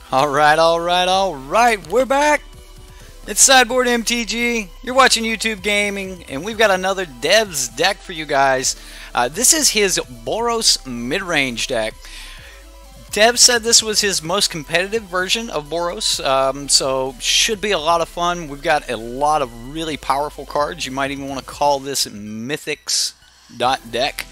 Alright, we're back! It's Sideboard MTG, you're watching YouTube Gaming, and we've got another Dev's deck for you guys. This is his Boros Midrange deck. Dev said this was his most competitive version of Boros, so should be a lot of fun. We've got a lot of really powerful cards. You might even want to call this Mythics deck.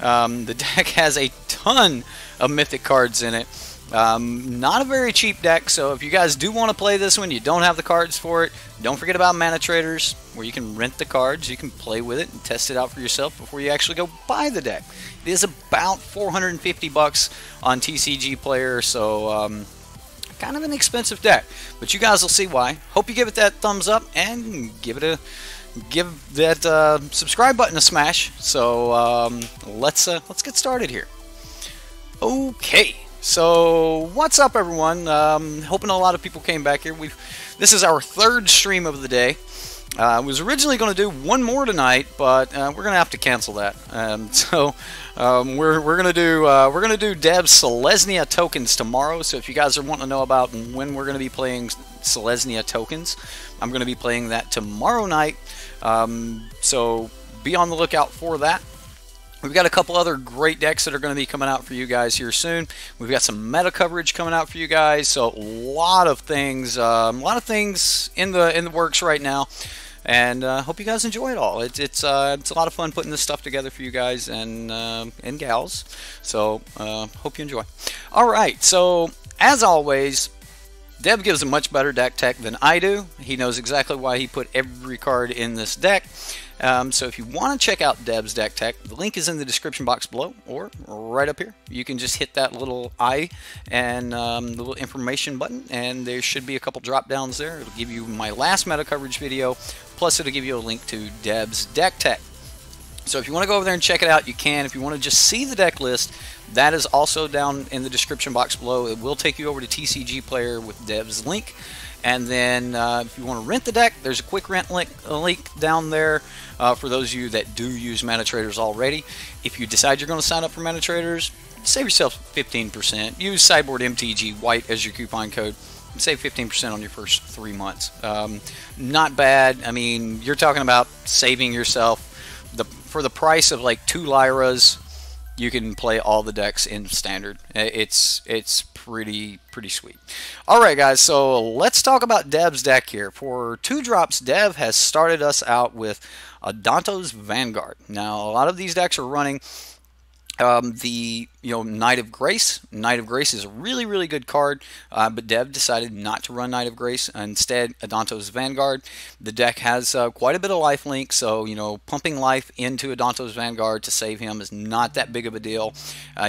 The deck has a ton of Mythic cards in it. Not a very cheap deck, so if you guys do want to play this one, you don't have the cards for it, don't forget about manatraders, where you can rent the cards, you can play with it and test it out for yourself before you actually go buy the deck. It is about 450 bucks on TCG Player, so kind of an expensive deck, but you guys will see why. Hope you give it that thumbs up and give that subscribe button a smash. So let's get started here. Okay. So what's up, everyone? Hoping a lot of people came back here. This is our third stream of the day. I was originally going to do one more tonight, but we're going to have to cancel that. We're going to do Dev's Selesnya tokens tomorrow. So if you guys are wanting to know about when we're going to be playing Selesnya tokens, I'm going to be playing that tomorrow night. So be on the lookout for that. We've got a couple other great decks that are going to be coming out for you guys here soon. We've got some meta coverage coming out for you guys, so a lot of things in the works right now, and hope you guys enjoy it all. It's a lot of fun putting this stuff together for you guys and gals. So hope you enjoy. All right, so as always, Dev gives a much better deck tech than I do. He knows exactly why he put every card in this deck. So if you want to check out Dev's deck tech, the link is in the description box below or right up here. You can just hit that little I and the little information button, and there should be a couple drop downs there. It'll give you my last meta coverage video, plus it'll give you a link to Dev's deck tech. So if you want to go over there and check it out, you can. If you want to just see the deck list, that is also down in the description box below. It will take you over to TCG Player with Dev's link. And then if you want to rent the deck, there's a quick rent link down there for those of you that do use manatraders already. If you decide you're going to sign up for manatraders, save yourself 15%. Use Sideboard MTG White as your coupon code. Save 15% on your first 3 months. Not bad. I mean, you're talking about saving yourself. For the price of like 2 liras, you can play all the decks in standard. It's pretty sweet. Alright guys, so let's talk about Dev's deck here. For 2 drops, Dev has started us out with Adanto's Vanguard. Now a lot of these decks are running the Knight of Grace. Knight of Grace is a really good card, but Dev decided not to run Knight of Grace. Instead, Adanto's Vanguard. The deck has quite a bit of life link, so pumping life into Adanto's Vanguard to save him is not that big of a deal.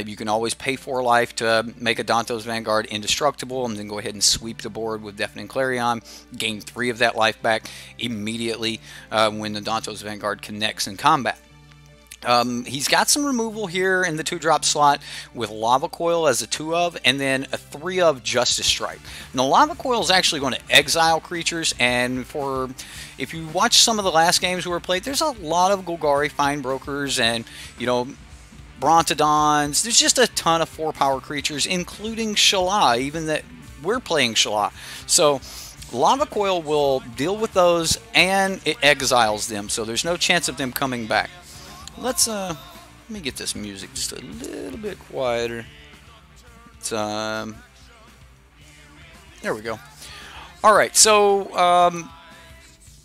You can always pay 4 life to make Adanto's Vanguard indestructible, and then go ahead and sweep the board with Deafening Clarion, gain 3 of that life back immediately when Adanto's Vanguard connects in combat. He's got some removal here in the 2-drop slot with Lava Coil as a 2 of, and then a 3 of Justice Strike. Now Lava Coil is actually going to exile creatures, and if you watch some of the last games we were played, there's a lot of Golgari Fine Brokers and Brontodons. There's just a ton of 4-power creatures, including Shala, even that we're playing Shala. So Lava Coil will deal with those, and it exiles them, so there's no chance of them coming back. Let me get this music just a little bit quieter. There we go. Alright, so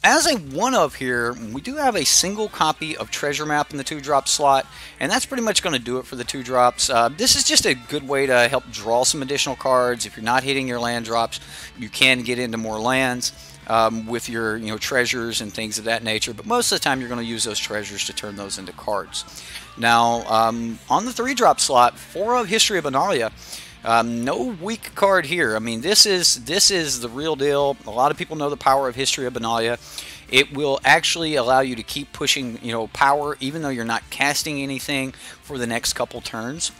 as a 1 of here, we do have a single copy of Treasure Map in the 2-drop slot, and that's pretty much going to do it for the 2 drops. This is just a good way to help draw some additional cards. If you're not hitting your land drops, you can get into more lands with your treasures and things of that nature, but most of the time you're going to use those treasures to turn those into cards. Now on the 3-drop slot, 4 of History of Benalia. No weak card here. I mean, this is the real deal. A lot of people know the power of History of Benalia. It will actually allow you to keep pushing power even though you're not casting anything for the next couple turns.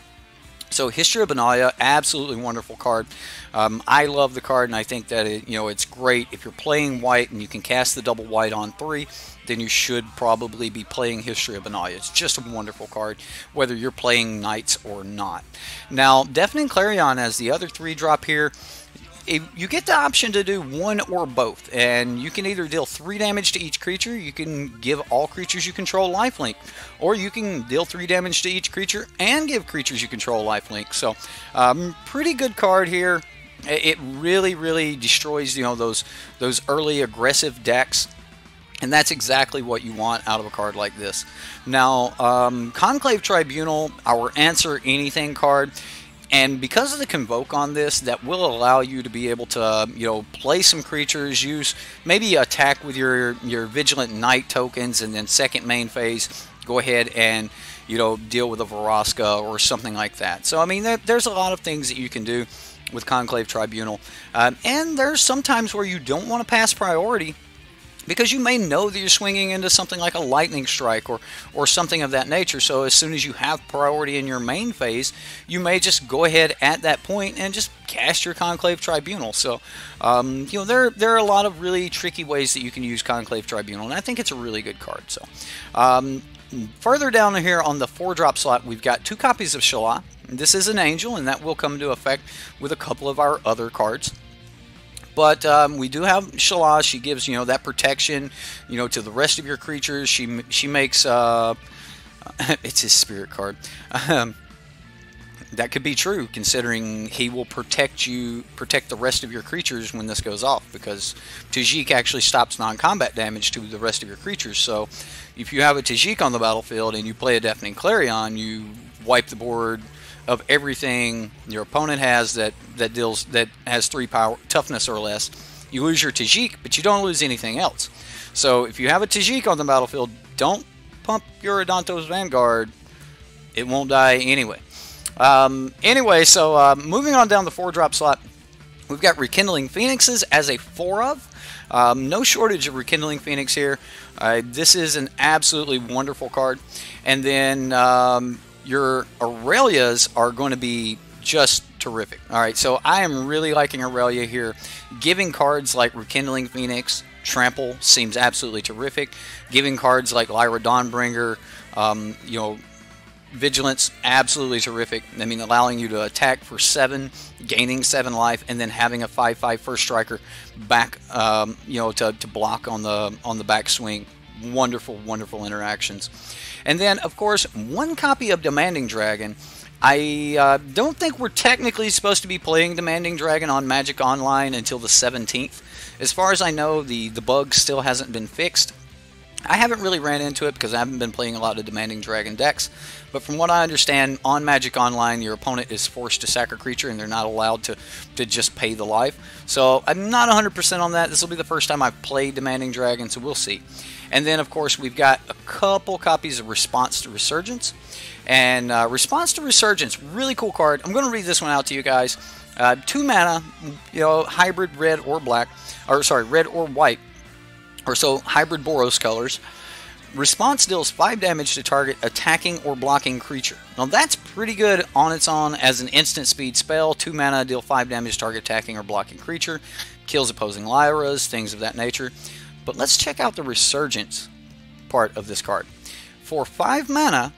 So History of Benalia, absolutely wonderful card. I love the card, and I think that it's great. If you're playing white and you can cast the double white on 3, then you should probably be playing History of Benalia. It's just a wonderful card, whether you're playing knights or not. Now, Deafening Clarion as the other 3-drop here. you get the option to do one or both, and you can either deal 3 damage to each creature, you can give all creatures you control lifelink, or you can deal 3 damage to each creature and give creatures you control lifelink. So pretty good card here. It really destroys, you know, those early aggressive decks. And that's exactly what you want out of a card like this. Now, Conclave Tribunal, our Answer Anything card, and because of the Convoke on this, that will allow you to be able to, you know, play some creatures, use maybe attack with your Vigilant Knight tokens, and then second main phase, go ahead and, you know, deal with a Vraska or something like that. So, I mean, there's a lot of things that you can do with Conclave Tribunal. And there's some times where you don't want to pass priority, because you may know that you're swinging into something like a lightning strike or something of that nature. So as soon as you have priority in your main phase, you may just go ahead at that point and just cast your Conclave Tribunal. So you know, there are a lot of really tricky ways that you can use Conclave Tribunal, and I think it's a really good card. So further down here on the 4-drop slot, we've got 2 copies of Shala. This is an angel, and that will come into effect with a couple of our other cards. But we do have Shala. She gives, you know, that protection, you know, to the rest of your creatures. She makes it's his spirit card. That could be true, considering he will protect the rest of your creatures when this goes off, because Tajik actually stops non-combat damage to the rest of your creatures. So if you have a Tajik on the battlefield and you play a Deafening Clarion, you wipe the board of everything your opponent has that has 3 power toughness or less. You lose your Tajik, but you don't lose anything else. So if you have a Tajik on the battlefield, don't pump your Adantos Vanguard. It won't die anyway. Anyway, so moving on down the 4-drop slot, we've got Rekindling Phoenixes as a 4 of. No shortage of Rekindling Phoenix here. This is an absolutely wonderful card. And then your Aurelias are going to be just terrific. Alright, so I am really liking Aurelia here. Giving cards like Rekindling Phoenix, Trample seems absolutely terrific. Giving cards like Lyra Dawnbringer, you know, Vigilance, absolutely terrific. I mean, allowing you to attack for 7, gaining 7 life, and then having a 5/5 first striker back, you know, to block on the back swing. Wonderful interactions. And then, of course, 1 copy of Demanding Dragon. I don't think we're technically supposed to be playing Demanding Dragon on Magic Online until the 17th. As far as I know, the bug still hasn't been fixed. I haven't really ran into it because I haven't been playing a lot of Demanding Dragon decks. But from what I understand, on Magic Online, your opponent is forced to sack a creature and they're not allowed to just pay the life. So I'm not 100% on that. This will be the first time I've played Demanding Dragon, so we'll see. And then, of course, we've got a couple copies of Response to Resurgence. And Response to Resurgence, really cool card. I'm going to read this one out to you guys. 2 mana, you know, hybrid red or black, or sorry, red or white, or so hybrid Boros colors. Response deals 5 damage to target attacking or blocking creature. Now that's pretty good on its own as an instant speed spell. 2 mana, deal 5 damage to target attacking or blocking creature. Kills opposing Lyras, things of that nature. But let's check out the Resurgence part of this card. For 5 mana,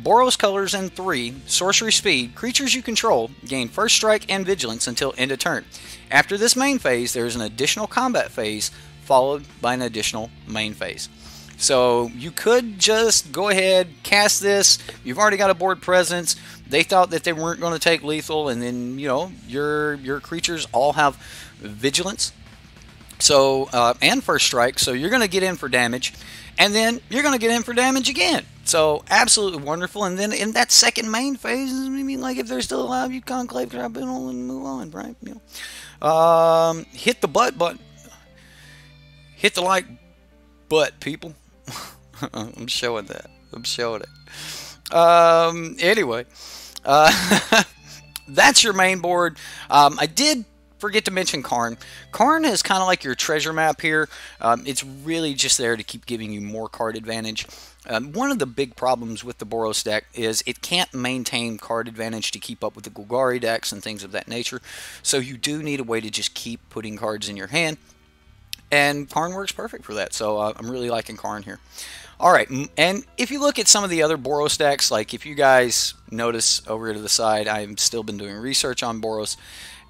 Boros colors and 3, sorcery speed, creatures you control gain first strike and vigilance until end of turn. After this main phase, there is an additional combat phase followed by an additional main phase. So you could just go ahead, cast this. You've already got a board presence. They thought that they weren't going to take lethal, and then, you know, your creatures all have vigilance. So and first strike, so you're going to get in for damage, and then you're going to get in for damage again. So absolutely wonderful. And then in that second main phase, I mean, like if they're still alive, you Conclave Tribunal and move on, right? You know, hit the butt button, hit the like butt, people. I'm showing that. I'm showing it. Anyway, that's your main board. I did forget to mention Karn. Karn is kind of like your treasure map here. It's really just there to keep giving you more card advantage. One of the big problems with the Boros deck is it can't maintain card advantage to keep up with the Golgari decks and things of that nature. So you do need a way to just keep putting cards in your hand. And Karn works perfect for that. So I'm really liking Karn here. Alright, and if you look at some of the other Boros decks, like if you guys notice over to the side, I've still been doing research on Boros.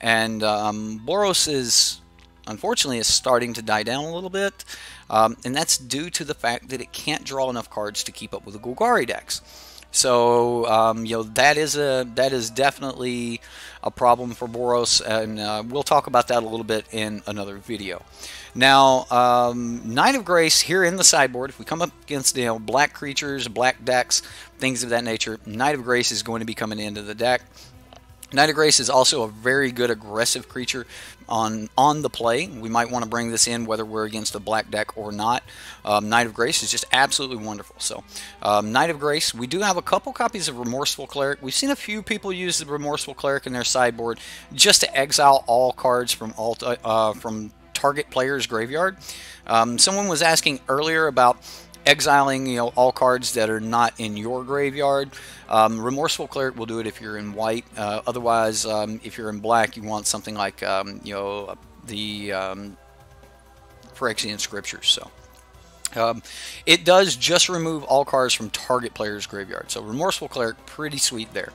And Boros is, unfortunately, is starting to die down a little bit. And that's due to the fact that it can't draw enough cards to keep up with the Golgari decks. So you know, that is definitely a problem for Boros, and we'll talk about that a little bit in another video. Now, Knight of Grace here in the sideboard, if we come up against, you know, black creatures, black decks, things of that nature, Knight of Grace is going to be coming into the deck. Knight of Grace is also a very good aggressive creature on the play. We might want to bring this in whether we're against a black deck or not. Knight of Grace is just absolutely wonderful. So, Knight of Grace, we do have a couple copies of Remorseful Cleric. We've seen a few people use the Remorseful Cleric in their sideboard just to exile all cards from target player's graveyard. Someone was asking earlier about exiling, you know, all cards that are not in your graveyard. Remorseful Cleric will do it if you're in white. Otherwise, if you're in black, you want something like, you know, the Phyrexian Scriptures. So it does just remove all cards from target player's graveyard. So Remorseful Cleric, pretty sweet there.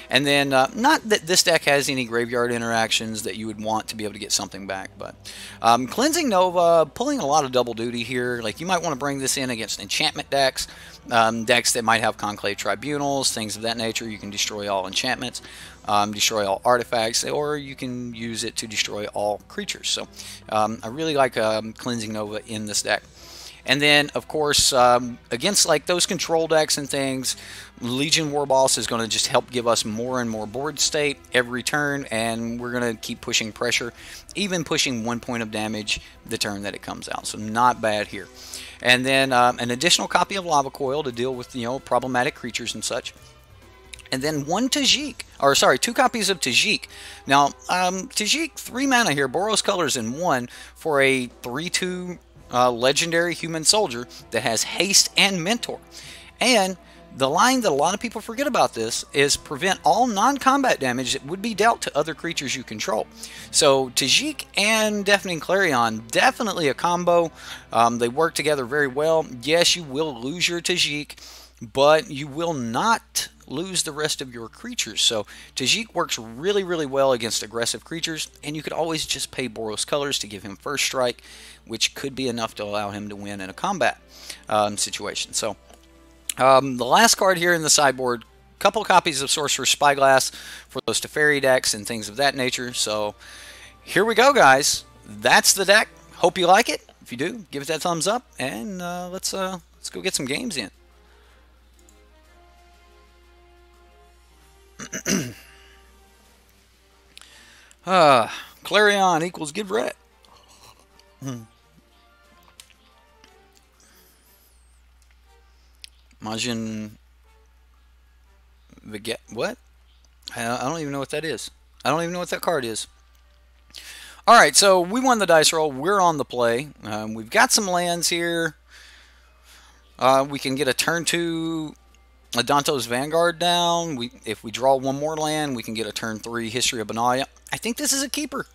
And then, not that this deck has any graveyard interactions that you would want to be able to get something back, but Cleansing Nova, pulling a lot of double duty here. Like, you might want to bring this in against enchantment decks, decks that might have Conclave Tribunals, things of that nature. You can destroy all enchantments, destroy all artifacts, or you can use it to destroy all creatures. So I really like Cleansing Nova in this deck. And then, of course, against like those control decks and things, Legion Warboss is going to just help give us more and more board state every turn, and we're going to keep pushing pressure, even pushing 1 point of damage the turn that it comes out. So not bad here. And then an additional copy of Lava Coil to deal with, you know, problematic creatures and such. And then one Tajik, or sorry, 2 copies of Tajik. Now, Tajik, 3 mana here, Boros colors in 1 for a 3/2 legendary human soldier that has haste and mentor. And the line that a lot of people forget about this is prevent all non-combat damage that would be dealt to other creatures you control. So Tajik and Deafening Clarion, definitely a combo. They work together very well. Yes, you will lose your Tajik, but you will not lose the rest of your creatures. So Tajik works really, really well against aggressive creatures, and you could always just pay Boros colors to give him first strike, which could be enough to allow him to win in a combat situation. So the last card here in the sideboard, couple copies of Sorcerer's Spyglass for those Teferi decks and things of that nature. So here we go, guys. That's the deck. Hope you like it. If you do, give it that thumbs up, and let's go get some games in. Clarion equals give ret. Imagine the get what? I don't even know what that is. I don't even know what that card is. All right, so we won the dice roll. We're on the play. We've got some lands here. We can get a turn 2 Adanto's Vanguard down. If we draw one more land, we can get a turn 3 History of Benalia. I think this is a keeper.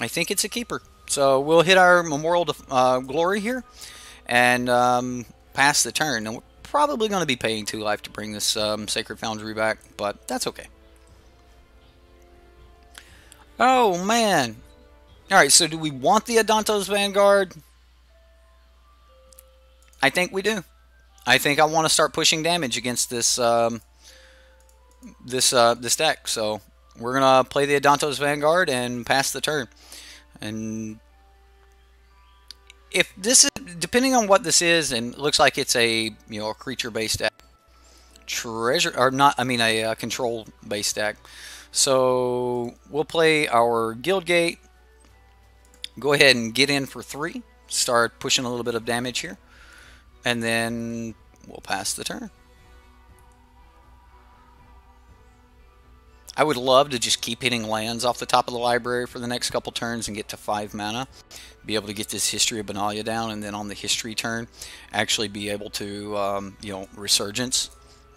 I think it's a keeper. So we'll hit our Memorial to Glory here and pass the turn. Now, we're probably going to be paying 2 life to bring this Sacred Foundry back, but that's okay. Oh, man. Alright, so do we want the Adanto's Vanguard? I think we do. I think I want to start pushing damage against this this deck. So we're gonna play the Adanto's Vanguard and pass the turn. And if this is, depending on what this is, and it looks like it's a, you know, a creature-based deck, a control-based deck. So we'll play our Guildgate. Go ahead and get in for 3. Start pushing a little bit of damage here. And then we'll pass the turn. I would love to just keep hitting lands off the top of the library for the next couple turns and get to 5 mana. Be able to get this History of Benalia down, and then on the history turn, actually be able to, you know, Resurgence.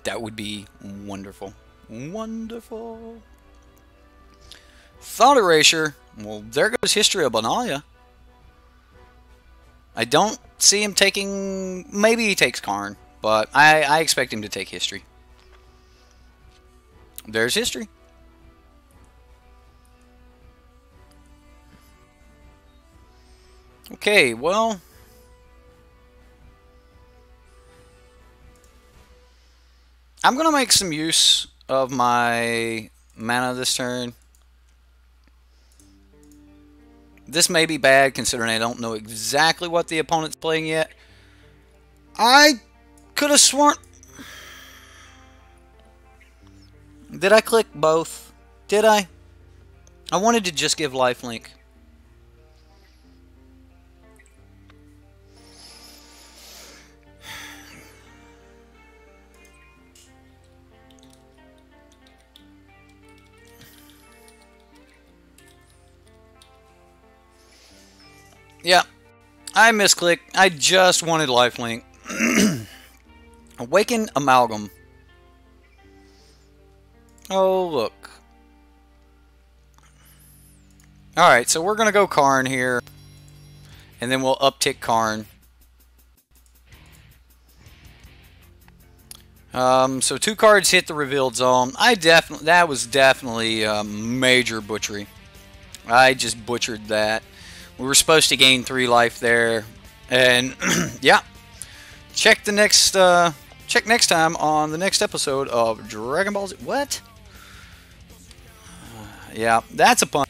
That would be wonderful. Wonderful. Thought Erasure. Well, there goes History of Benalia. I don't see him taking... Maybe he takes Karn, but I expect him to take History. There's History. Okay, well, I'm going to make some use of my mana this turn. This may be bad considering I don't know exactly what the opponent's playing yet. I could have sworn... Did I click both? Did I? I wanted to just give lifelink. Yeah, I misclicked. I just wanted lifelink. Awaken Amalgam. Oh, look. Alright, so we're going to go Karn here. And then we'll uptick Karn. So 2 cards hit the revealed zone. That was definitely major butchery. I just butchered that. We were supposed to gain 3 life there. And, yeah. Check next time on the next episode of Dragon Ball Z. What? Yeah, that's a pun.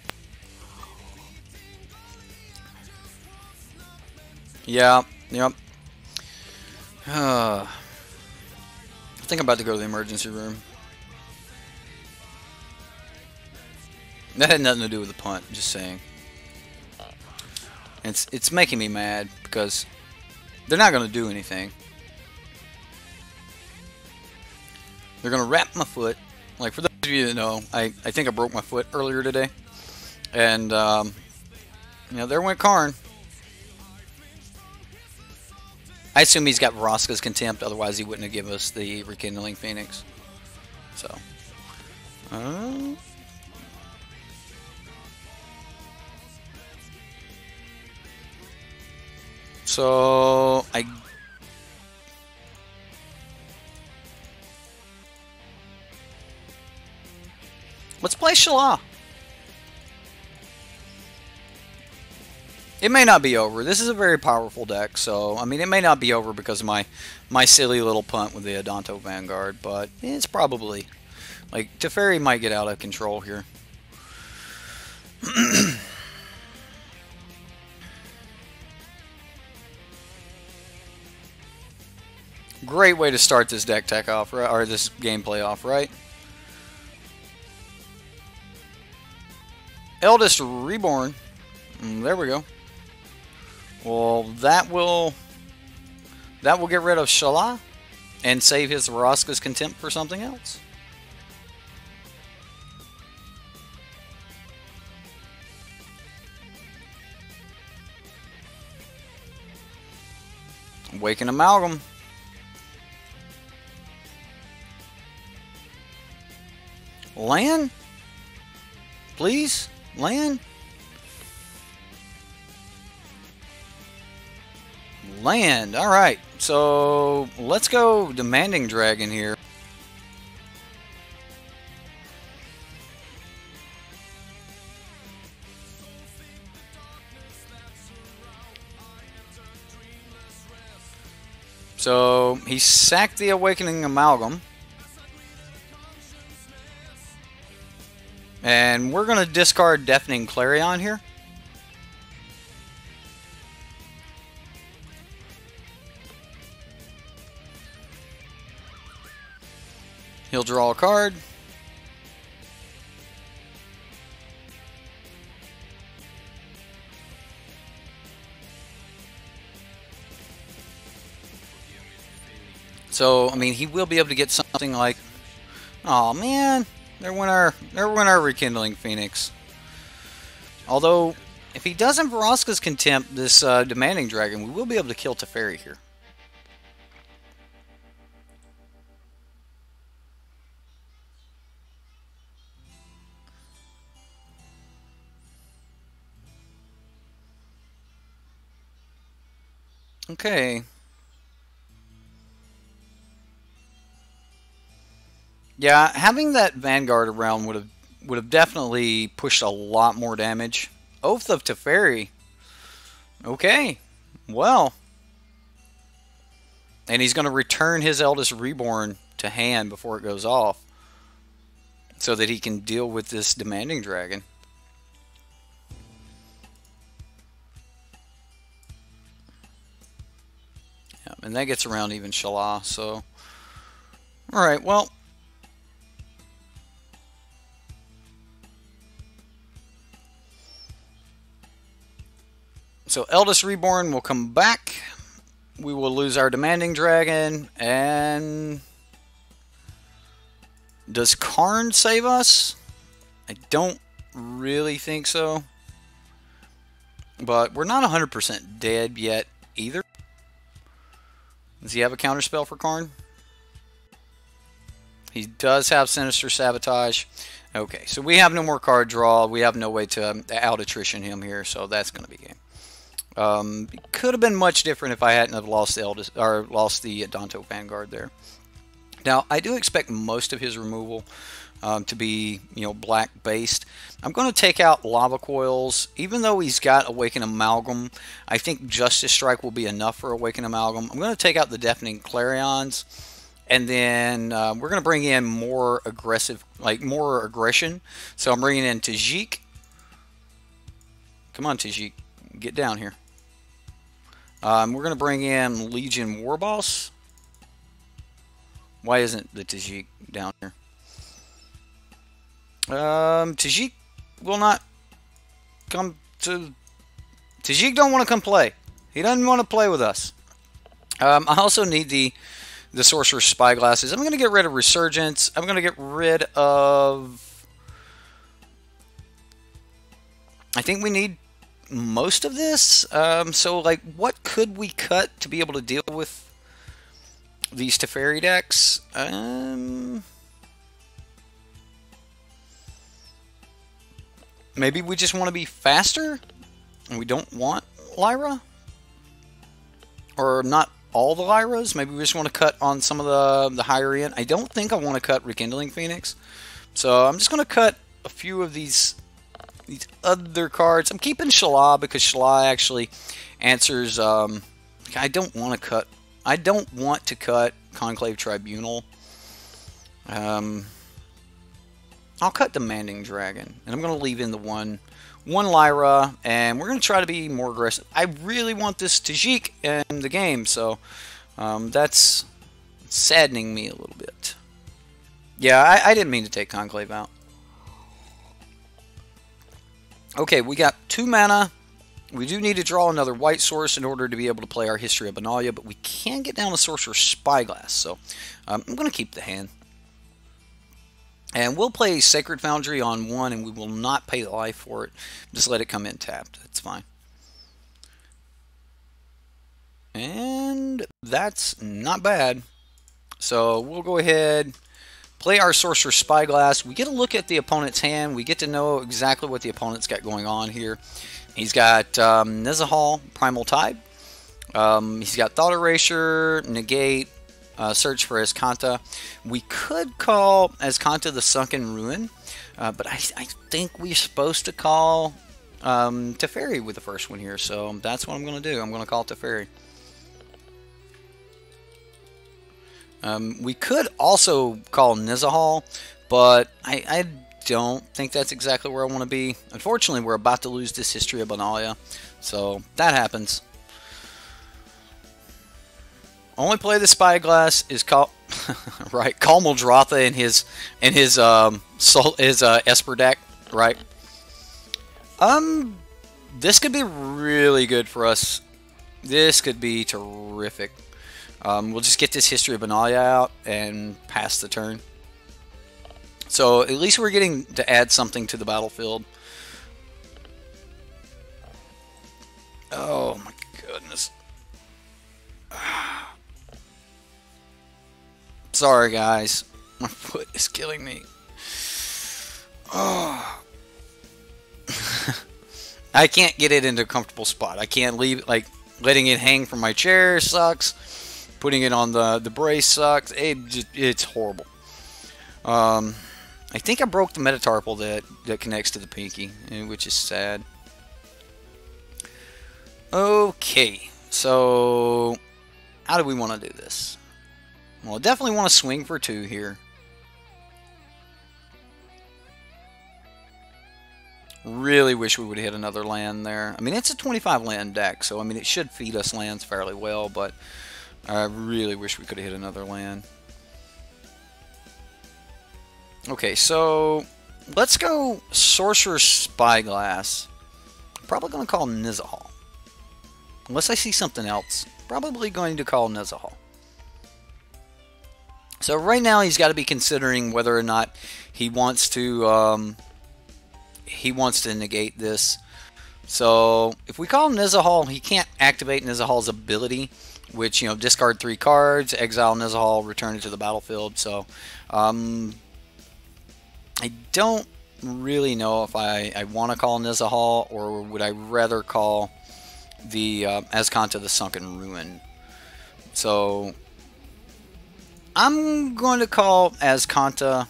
Yeah, yep. I think I'm about to go to the emergency room. That had nothing to do with the punt, just saying. It's making me mad because they're not going to do anything. They're going to wrap my foot. Like, for those of you that know, I think I broke my foot earlier today. And, you know, there went Karn. I assume he's got Vraska's Contempt, otherwise he wouldn't have given us the Rekindling Phoenix. So. Let's play Shala. It may not be over. This is a very powerful deck, so, I mean, it may not be over because of my silly little punt with the Adanto Vanguard, but it's probably, like, Teferi might get out of control here. Great way to start this deck tech off, right? Or this gameplay off, right? Eldest Reborn. There we go. Well, that will get rid of Shala and save his Vraska's Contempt for something else. Awaken Amalgam. Land? Please? Land? Land. Alright. So, let's go Demanding Dragon here. So, he sacked the Awakening Amalgam. And we're going to discard Deafening Clarion here. He'll draw a card. So, I mean, he will be able to get something like, oh man, there went our Rekindling Phoenix. Although, if he doesn't Vraska's Contempt this Demanding Dragon, we will be able to kill Teferi here. Okay. Yeah, having that Vanguard around would have definitely pushed a lot more damage. Oath of Teferi. Okay. Well. And he's going to return his Eldest Reborn to hand before it goes off, so that he can deal with this Demanding Dragon. Yeah, and that gets around even Shala, so... Alright, well... So Eldest Reborn will come back. We will lose our Demanding Dragon, and... Does Karn save us? I don't really think so. But we're not 100% dead yet either. Does he have a counterspell for Karn? He does have Sinister Sabotage. Okay, so we have no more card draw. We have no way to out-attrition him here, so that's going to be game. It could have been much different if I hadn't have lost the Danto Vanguard there. Now, I do expect most of his removal to be, black based. I'm going to take out Lava Coils. Even though he's got Awaken Amalgam, I think Justice Strike will be enough for Awaken Amalgam. I'm going to take out the Deafening Clarions, and then we're going to bring in more aggressive, more aggression. So I'm bringing in Tajik. Come on, Tajik, get down here. We're going to bring in Legion Warboss. Why isn't the Tajik down here? Tajik will not come to... Tajik don't want to come play. He doesn't want to play with us. I also need the Sorcerer's Spyglasses. I'm going to get rid of Resurgence. I'm going to get rid of... I think we need most of this. So, what could we cut to be able to deal with these Teferi decks? Maybe we just want to be faster, and we don't want Lyra, or not all the Lyras. Maybe we just want to cut on some of the higher end. I don't think I want to cut Rekindling Phoenix, so I'm just going to cut a few of these other cards. I'm keeping Shala because Shala actually answers. I don't want to cut Conclave Tribunal. I'll cut Demanding Dragon, and I'm going to leave in the one Lyra, and we're going to try to be more aggressive. I really want this Tajik in the game, so that's saddening me a little bit. Yeah, I didn't mean to take Conclave out. Okay, we got 2 mana. We do need to draw another white source in order to be able to play our History of Benalia, but we can get down to Sorcerer's Spyglass, so I'm going to keep the hand. And we'll play Sacred Foundry on 1, and we will not pay life for it. Just let it come in tapped. That's fine. And that's not bad. So we'll go ahead, play our Sorcerer's Spyglass. We get a look at the opponent's hand. We get to know exactly what the opponent's got going on here. He's got Nizahal, Primal Tide. He's got Thought Erasure, Negate, Search for Azcanta. We could call Azcanta the Sunken Ruin, but I think we're supposed to call Teferi with the first one here, so that's what I'm going to do. I'm going to call Teferi. We could also call Nizahal, but I don't think that's exactly where I want to be. Unfortunately, we're about to lose this History of Benalia, so that happens. Only play the Spyglass is call right. Call Muldrotha in his Esper deck, right? This could be really good for us. This could be terrific. We'll just get this History of Benalia out and pass the turn. So at least we're getting to add something to the battlefield. Oh my goodness. Sorry guys, my foot is killing me. Oh. I can't get it into a comfortable spot. I can't leave, letting it hang from my chair sucks. Putting it on the brace sucks. It's horrible. I think I broke the metatarpal that connects to the pinky, which is sad. Okay, so how do we want to do this? Well, I definitely want to swing for 2 here. Really wish we would hit another land there. I mean, it's a 25 land deck, so I mean, it should feed us lands fairly well, but I really wish we could have hit another land. Okay, so let's go Sorcerer's Spyglass. Probably going to call Nizahal. Unless I see something else. Probably going to call Nizahal. So right now he's got to be considering whether or not he wants to negate this. So if we call Nizahal, he can't activate Nizahal's ability, which, you know, discard 3 cards, exile Nizahal, return it to the battlefield. So I don't really know if I want to call Nizahal, or would I rather call the Azcanta the Sunken Ruin. So I'm going to call Azcanta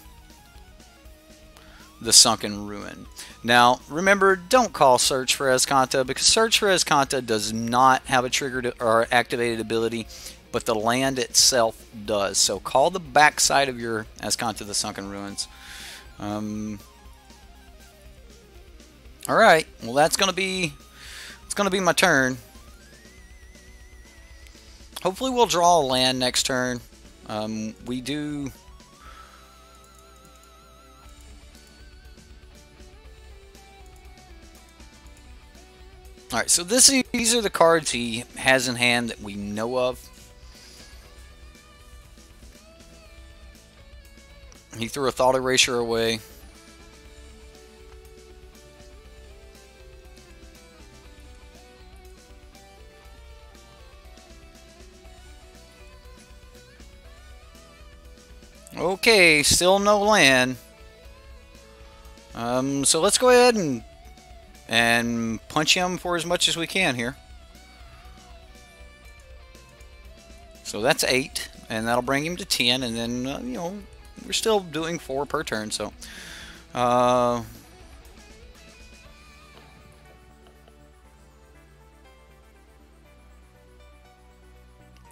the Sunken Ruin. Now, remember, don't call Search for Azcanta, because Search for Azcanta does not have a triggered or activated ability, but the land itself does. So call the backside of your Azcanta the Sunken Ruins. Alright, well that's gonna be my turn. Hopefully we'll draw a land next turn. We do. Alright, so these are the cards he has in hand that we know of. He threw a Thought Erasure away. Okay, still no land. So let's go ahead and punch him for as much as we can here. So that's 8, and that'll bring him to 10, and then you know, we're still doing 4 per turn. So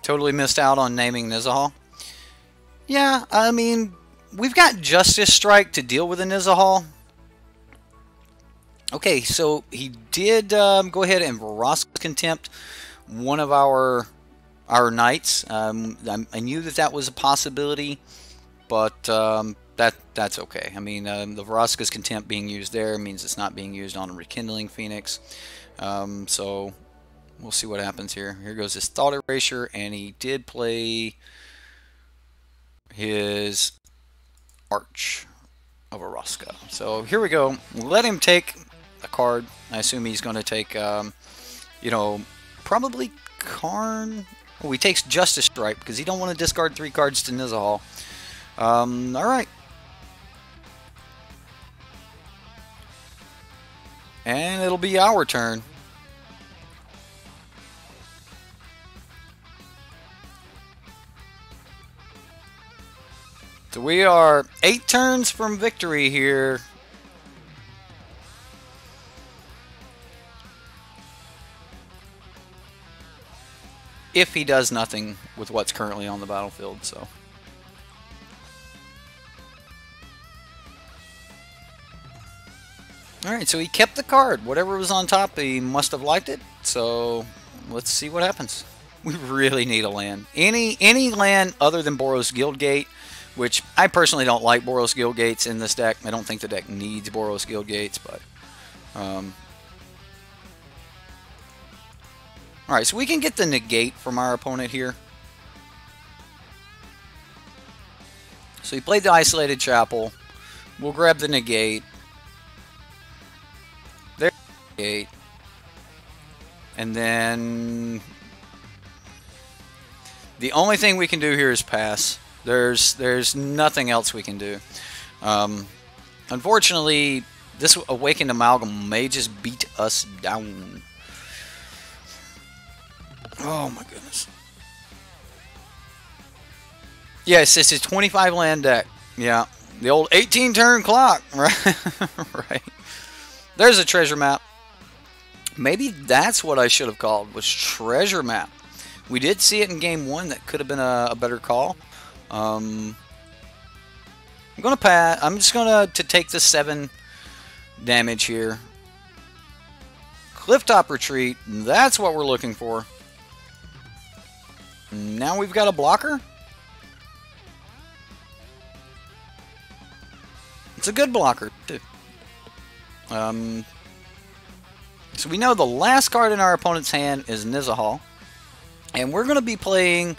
totally missed out on naming Nizahal. Yeah, I mean, we've got Justice Strike to deal with a Nizahal. Okay, so he did go ahead and Boros Contempt one of our knights. I knew that was a possibility, but that's okay. I mean, the Boros Contempt being used there means it's not being used on a Rekindling Phoenix. So we'll see what happens here. Here goes his Thought Erasure, and he did play his Arch of Araska. So here we go. We'll let him take a card. I assume he's going to take, you know, probably Karn. Oh, he takes Justice Strike because he don't want to discard 3 cards to Nizahal. Alright. And it'll be our turn. So we are 8 turns from victory here. If he does nothing with what's currently on the battlefield, so. Alright, so he kept the card. Whatever was on top, he must have liked it. So let's see what happens. We really need a land. Any land other than Boros Guildgate, which I personally don't like Boros Guildgates in this deck. I don't think the deck needs Boros Guildgates, but alright, so we can get the negate from our opponent here. So he played the Isolated Chapel. We'll grab the negate. There's the negate. And then the only thing we can do here is pass. There's nothing else we can do. Unfortunately, this Awakened Amalgam may just beat us down. Oh my goodness. Yes, it's a 25 land deck. Yeah, the old 18 turn clock, right? Right. There's a treasure map. Maybe that's what I should have called, was treasure map. We did see it in game 1. That could have been a better call. I'm gonna pass. I'm just gonna take the 7 damage here. Clifftop retreat. That's what we're looking for. Now we've got a blocker. It's a good blocker too. So we know the last card in our opponent's hand is Nizahal, and we're going to be playing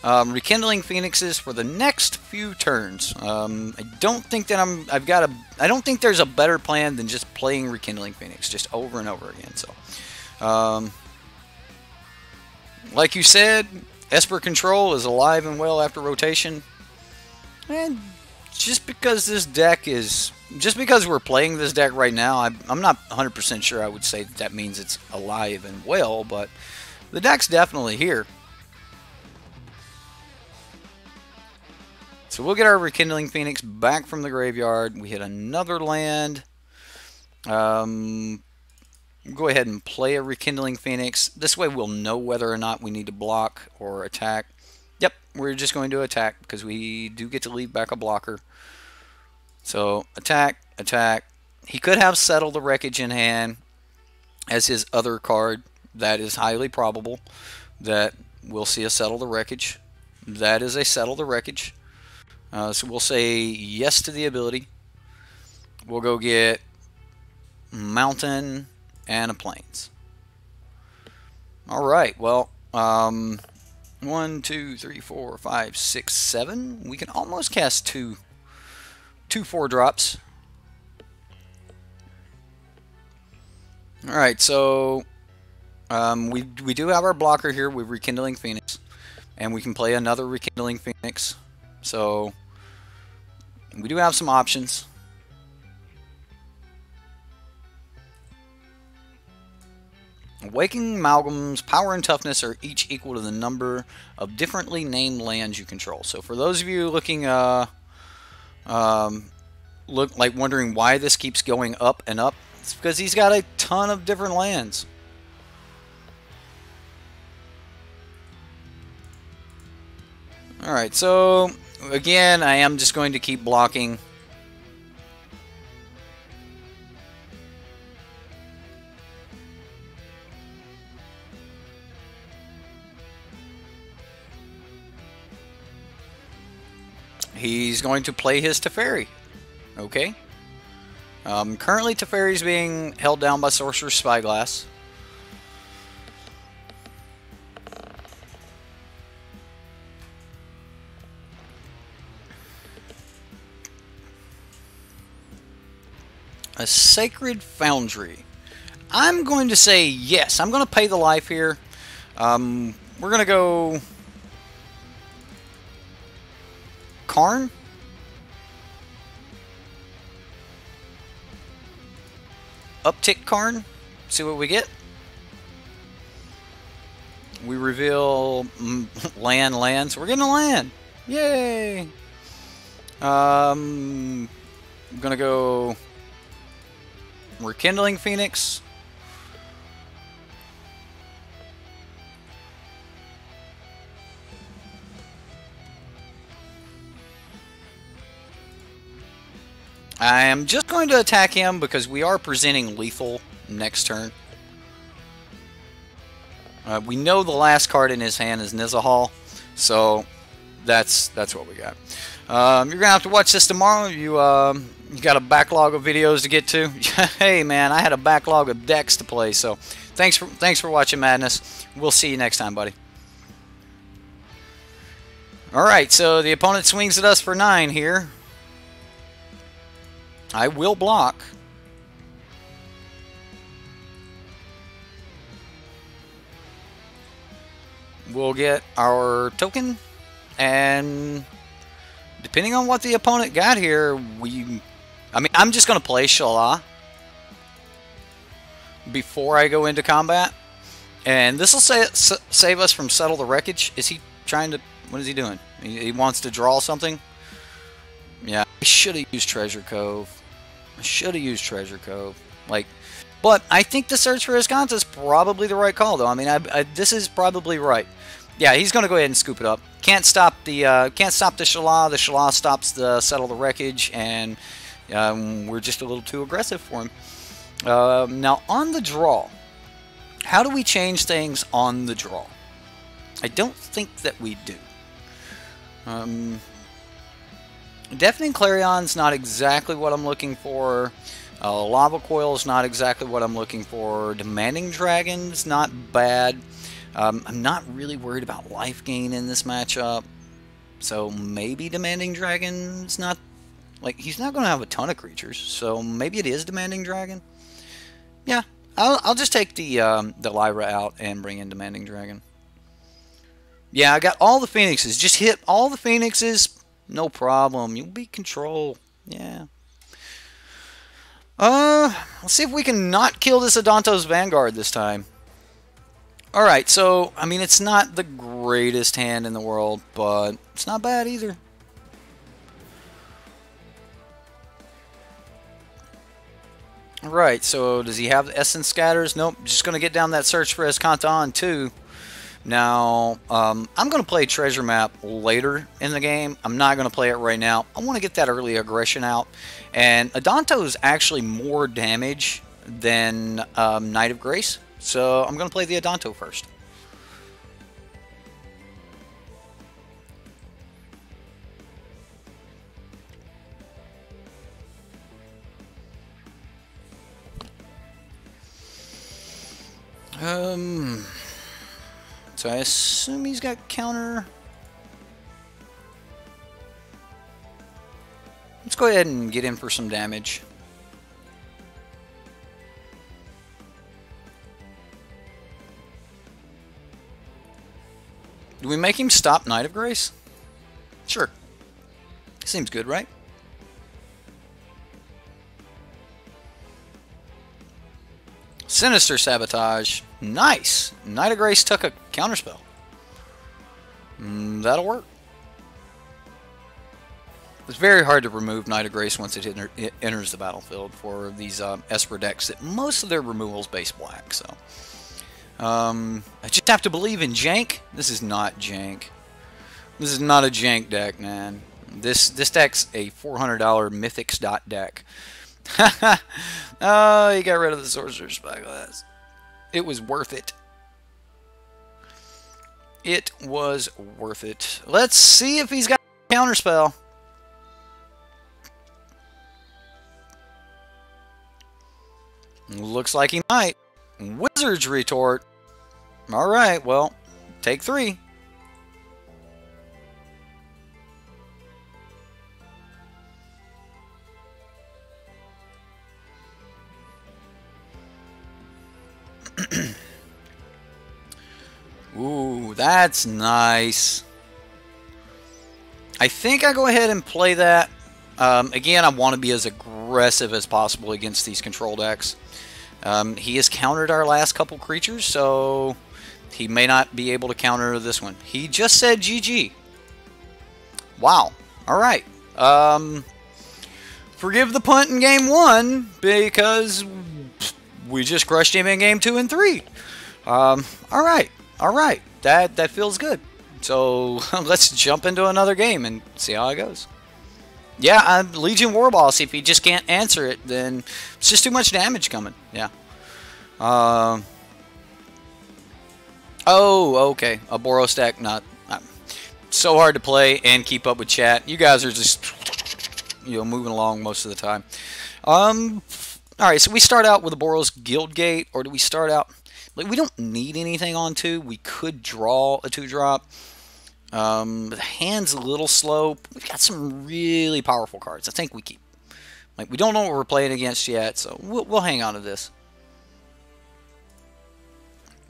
Rekindling Phoenixes for the next few turns. I don't think that I don't think there's a better plan than just playing Rekindling Phoenix just over and over again. So, like you said, Esper Control is alive and well after rotation, and just because we're playing this deck right now, I'm not 100% sure I would say that means it's alive and well, but the deck's definitely here. So we'll get our Rekindling Phoenix back from the graveyard. We hit another land. We'll go ahead and play a Rekindling Phoenix. This way we'll know whether or not we need to block or attack. Yep, we're just going to attack because we do get to leave back a blocker. So attack, attack. He could have Settle the Wreckage in hand as his other card. That is highly probable that we'll see a Settle the Wreckage. That is a Settle the Wreckage. So we'll say yes to the ability. We'll go get Mountain and a Plains. Alright, well, 1, 2, 3, 4, 5, 6, 7. We can almost cast two 4-drops. Alright, so we do have our blocker here with Rekindling Phoenix, and we can play another Rekindling Phoenix. So we do have some options. Awakening Amalgam's power and toughness are each equal to the number of differently named lands you control. So for those of you looking wondering why this keeps going up and up, it's because he's got a ton of different lands. Alright, so again, I am just going to keep blocking. He's going to play his Teferi. Okay. Currently, Teferi's being held down by Sorcerer's Spyglass. A Sacred Foundry. I'm going to say yes. I'm going to pay the life here. We're going to go Karn. Uptick Karn. See what we get. We reveal land. So we're getting a land. Yay! I'm going to go Rekindling Phoenix. I am just going to attack him because we are presenting lethal next turn. We know the last card in his hand is Nizahal, so that's what we got. You're gonna have to watch this tomorrow. You got a backlog of videos to get to. Hey man, I had a backlog of decks to play. So thanks for watching Madness. We'll see you next time, buddy. All right, so the opponent swings at us for 9 here. I will block. We'll get our token, and depending on what the opponent got here, I'm just going to play Shala before I go into combat, and this will save us from Settle the Wreckage. Is he trying to? What is he doing? He wants to draw something. Yeah, I should have used Treasure Cove. Like, But I think the search for Escanta is probably the right call, though. I mean, this is probably right. Yeah, he's going to go ahead and scoop it up. Can't stop the Shala. The Shala stops the Settle the Wreckage, and we're just a little too aggressive for him. Now, on the draw, how do we change things on the draw? I don't think that we do. Deafening Clarion's not exactly what I'm looking for. Lava Coil's not exactly what I'm looking for. Demanding Dragon's not bad. I'm not really worried about life gain in this matchup. So maybe Demanding Dragon's not... Like, he's not going to have a ton of creatures. So maybe it is Demanding Dragon. Yeah, I'll just take the Lyra out and bring in Demanding Dragon. Yeah, I got all the Phoenixes. Just hit all the Phoenixes. No problem. You'll be control. Yeah. Let's see if we can not kill this Adanto's Vanguard this time. Alright, so, I mean, it's not the greatest hand in the world, but it's not bad either. Alright, so does he have Essence Scatters? Nope, just going to get down that search for Escanta on too. Now, I'm going to play Treasure Map later in the game. I'm not going to play it right now. I want to get that early aggression out. And Adanto is actually more damage than Knight of Grace. So I'm going to play the Adanto first. So I assume he's got counter. Let's go ahead and get in for some damage. Do we make him stop Knight of Grace? Sure. Seems good, right? Sinister Sabotage. Nice. Knight of Grace took a counterspell. That'll work. It's very hard to remove Knight of Grace once it enters the battlefield for these Esper decks that most of their removals base black. So I just have to believe in jank. This is not jank. This is not a jank deck, man. This deck's a $400 Mythics dot deck. Oh, he got rid of the Sorcerer's Spyglass. It was worth it. It was worth it. Let's see if he's got a counterspell. Looks like he might. Wizard's Retort. Alright, well, take 3. Ooh, that's nice. I think I go ahead and play that. Again, I want to be as aggressive as possible against these control decks. He has countered our last couple creatures, so he may not be able to counter this one. He just said GG. Wow. Alright. Forgive the punt in game 1, because we just crushed him in game 2 and 3. Alright. Alright. That feels good. So let's jump into another game and see how it goes. Yeah, Legion Warboss, if he just can't answer it, then it's just too much damage coming. Yeah. Oh, okay. A Boros deck, not so hard to play and keep up with chat. You guys are just, moving along most of the time. Alright, so we start out with a Boros Guildgate, or do we start out... Like, we don't need anything on 2. We could draw a 2-drop. The hand's a little slow. We've got some really powerful cards. I think we keep. Like, we don't know what we're playing against yet, so we'll hang on to this.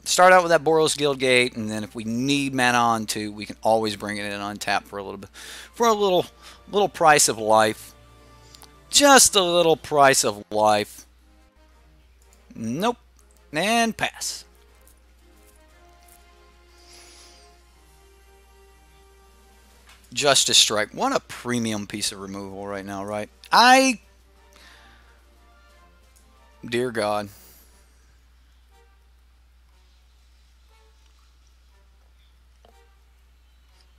Start out with that Boros Guildgate, and then if we need mana on 2, we can always bring it in on tap for a little bit, for a little price of life. Just a little price of life. Nope. And pass. Justice Strike. What a premium piece of removal right now, right? Dear God.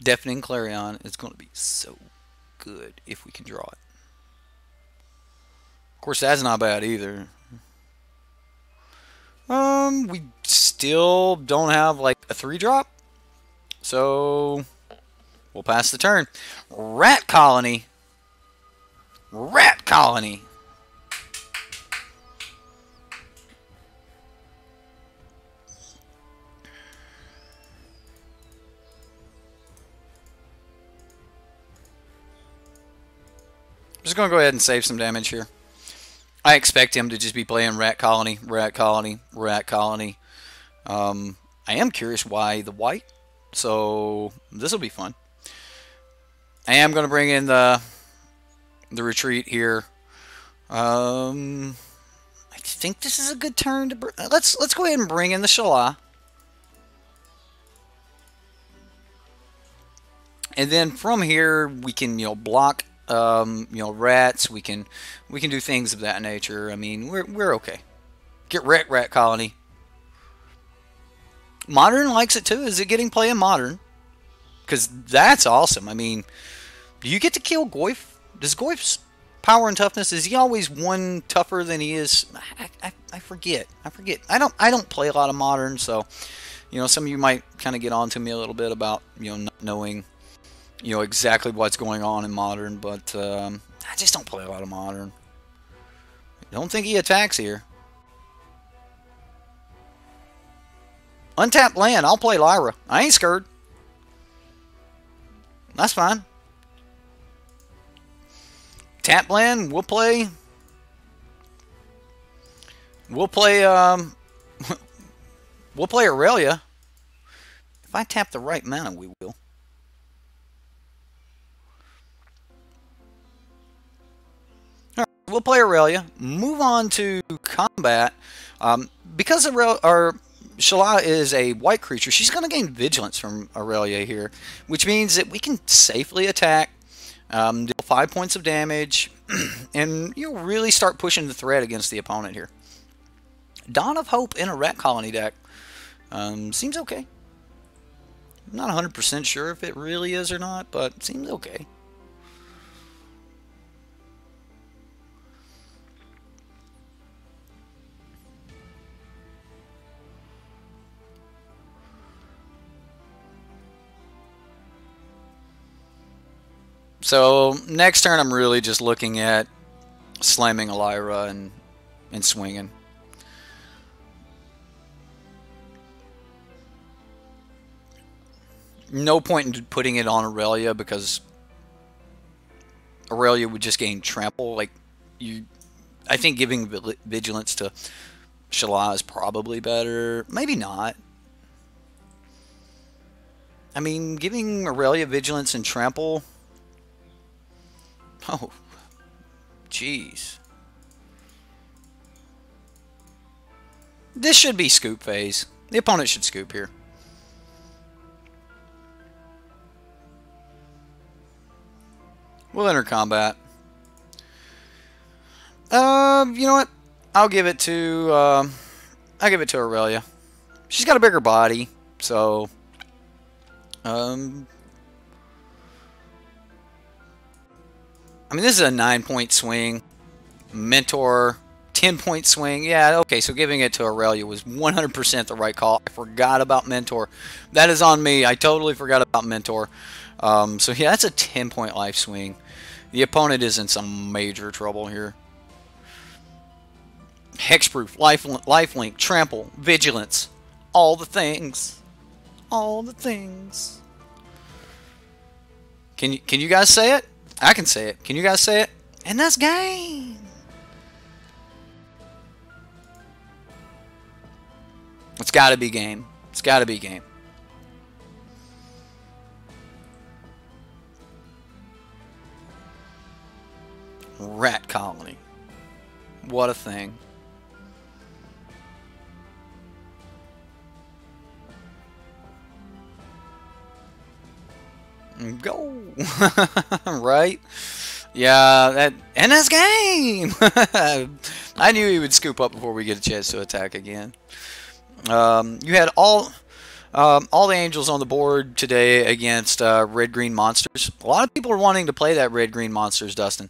Deafening Clarion is going to be so good if we can draw it. Of course, that's not bad either. We still don't have like a 3-drop, so we'll pass the turn. Rat Colony. Rat Colony. I'm just going to go ahead and save some damage here. I expect him to just be playing Rat Colony, Rat Colony, Rat Colony. I am curious why the white, so this will be fun. I am going to bring in the retreat here. I think this is a good turn to let's go ahead and bring in the Shala. And then from here we can, you know, block rats. We can do things of that nature. I mean, we're okay. Get Rat Colony. Modern likes it too. Is it getting play in Modern? Because that's awesome. I mean, do you get to kill Goyf? Does Goyf's power and toughness, is he always one tougher than he is? I forget. I don't play a lot of Modern, so you know, some of you might kind of get on to me a little bit about, you know, not knowing, you know, exactly what's going on in Modern, but I just don't play a lot of Modern. I don't think he attacks here. Untapped land, I'll play Lyra. I ain't scared. That's fine. Tap land, we'll play we'll play Aurelia. If I tap the right mana, we will. We'll play Aurelia, move on to combat. Because our Shala is a white creature, she's going to gain Vigilance from Aurelia here, which means that we can safely attack, deal 5 points of damage, and you'll really start pushing the threat against the opponent here. Dawn of Hope in a Rat Colony deck seems okay. I'm not 100% sure if it really is or not, but it seems okay. So next turn, I'm really just looking at slamming a Lyra and swinging. No point in putting it on Aurelia because Aurelia would just gain trample. Like I think giving Vigilance to Shala is probably better. Maybe not. I mean, giving Aurelia Vigilance and trample. Oh, jeez. This should be scoop phase. The opponent should scoop here. We'll enter combat. You know what? I'll give it to Aurelia. She's got a bigger body, so I mean, this is a 9-point swing. Mentor, 10-point swing. Yeah, okay, so giving it to Aurelia was 100% the right call. I forgot about Mentor. That is on me. I totally forgot about Mentor. So yeah, that's a 10-point life swing. The opponent is in some major trouble here. Hexproof, lifelink, trample, vigilance. All the things. All the things. Can you guys say it? I can say it. Can you guys say it? And that's game. It's got to be game. It's got to be game. Rat Colony. What a thing. Go. Right? Yeah, and that's game. I knew he would scoop up before we get a chance to attack again. You had all All the angels on the board today against red-green monsters. A lot of people are wanting to play that red-green monsters, Dustin.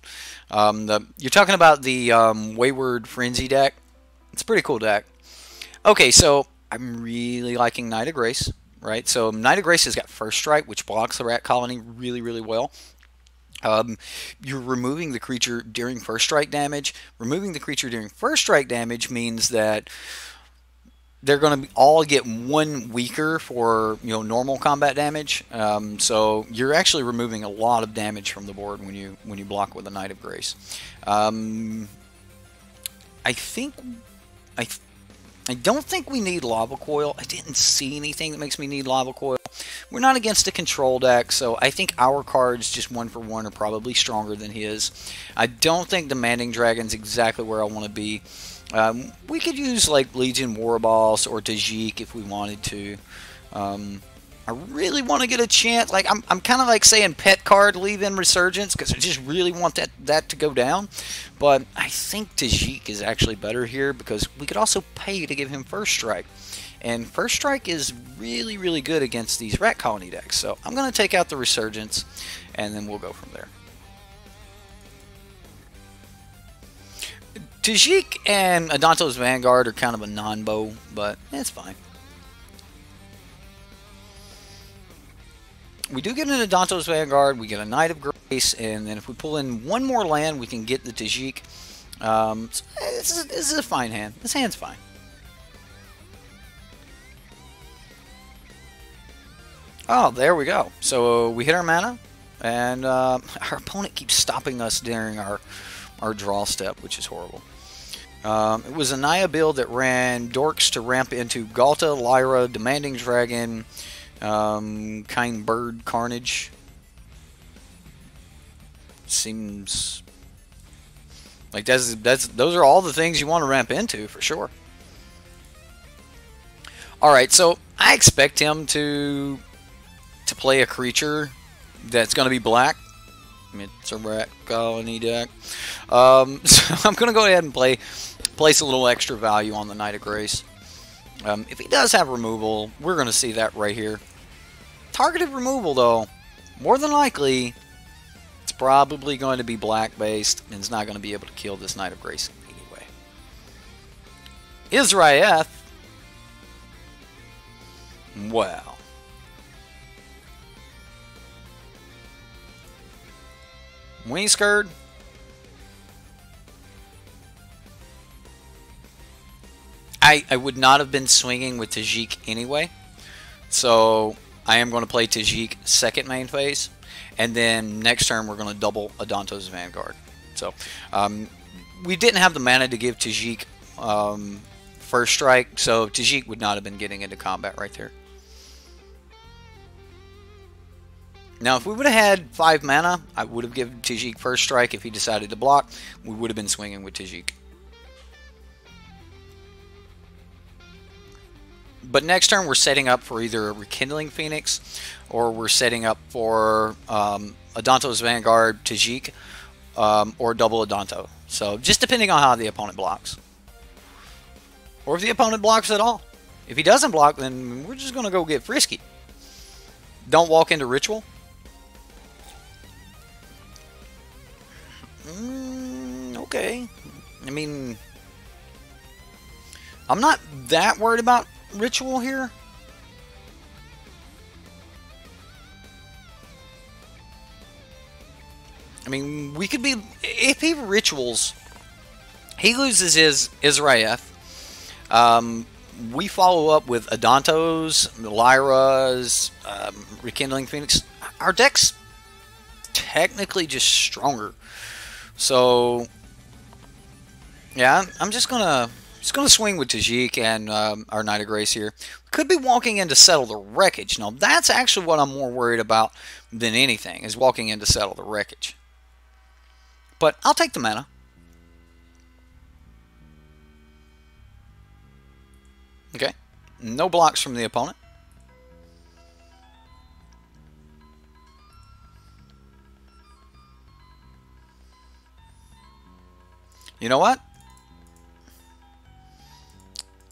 You're talking about the Wayward Frenzy deck. It's a pretty cool deck. Okay, so I'm really liking Knight of Grace, right? So Knight of Grace has got First Strike, which blocks the rat colony really, really well. You're removing the creature during First Strike damage. Removing the creature during First Strike damage means that they're going to all get one weaker for normal combat damage. So you're actually removing a lot of damage from the board when you block with a Knight of Grace. I don't think we need Lava Coil. I didn't see anything that makes me need Lava Coil. We're not against a control deck, so I think our cards just 1-for-1 are probably stronger than his. I don't think Demanding Dragon's exactly where I want to be. We could use like Legion Warboss or Tajik if we wanted to. I really want to get a chance. Like I'm kind of like saying pet card leave in Resurgence because I just really want that to go down. But I think Tajik is actually better here because we could also pay to give him First Strike. And First Strike is really, really good against these Rat Colony decks. So I'm going to take out the Resurgence and then we'll go from there. Tajik and Adanto's Vanguard are kind of a non-bow, but it's fine. We do get an Adanto's Vanguard, we get a Knight of Grace, and then if we pull in one more land, we can get the Tajik. This is a fine hand. This hand's fine. Oh, there we go. So we hit our mana, and our opponent keeps stopping us during our draw step, which is horrible. It was a Naya build that ran Dorks to ramp into Galta, Lyra, Demanding Dragon, Kind Bird, Carnage. Seems like those are all the things you want to ramp into for sure. All right, so I expect him to play a creature that's going to be black. It's a rat colony deck. So I'm going to go ahead and place a little extra value on the Knight of Grace. If he does have removal, we're going to see that right here. Targeted removal, though, more than likely, it's probably going to be black-based, and it's not going to be able to kill this Knight of Grace anyway. Israeth. Well. Weenskurd. I would not have been swinging with Tajik anyway, so I am going to play Tajik second main phase, and then next turn we're going to double Adanto's Vanguard. So we didn't have the mana to give Tajik First Strike, so Tajik would not have been getting into combat right there. Now, if we would have had 5 mana, I would have given Tajik First Strike if he decided to block. We would have been swinging with Tajik. But next turn, we're setting up for either a Rekindling Phoenix, or we're setting up for Adanto's Vanguard, Tajik, or double Adanto. So, just depending on how the opponent blocks. Or if the opponent blocks at all. If he doesn't block, then we're just going to go get frisky. Don't walk into Ritual. Okay. I mean, I'm not that worried about Ritual here. I mean, we could be... If he Rituals, he loses his Israeth. We follow up with Adanto's, Lyra's, Rekindling Phoenix. Our deck's technically just stronger. So, yeah, I'm just gonna swing with Tajik and our Knight of Grace here. Could be walking in to settle the wreckage. Now, that's actually what I'm more worried about than anything, is walking in to settle the wreckage. But I'll take the mana. Okay, no blocks from the opponent. You know what?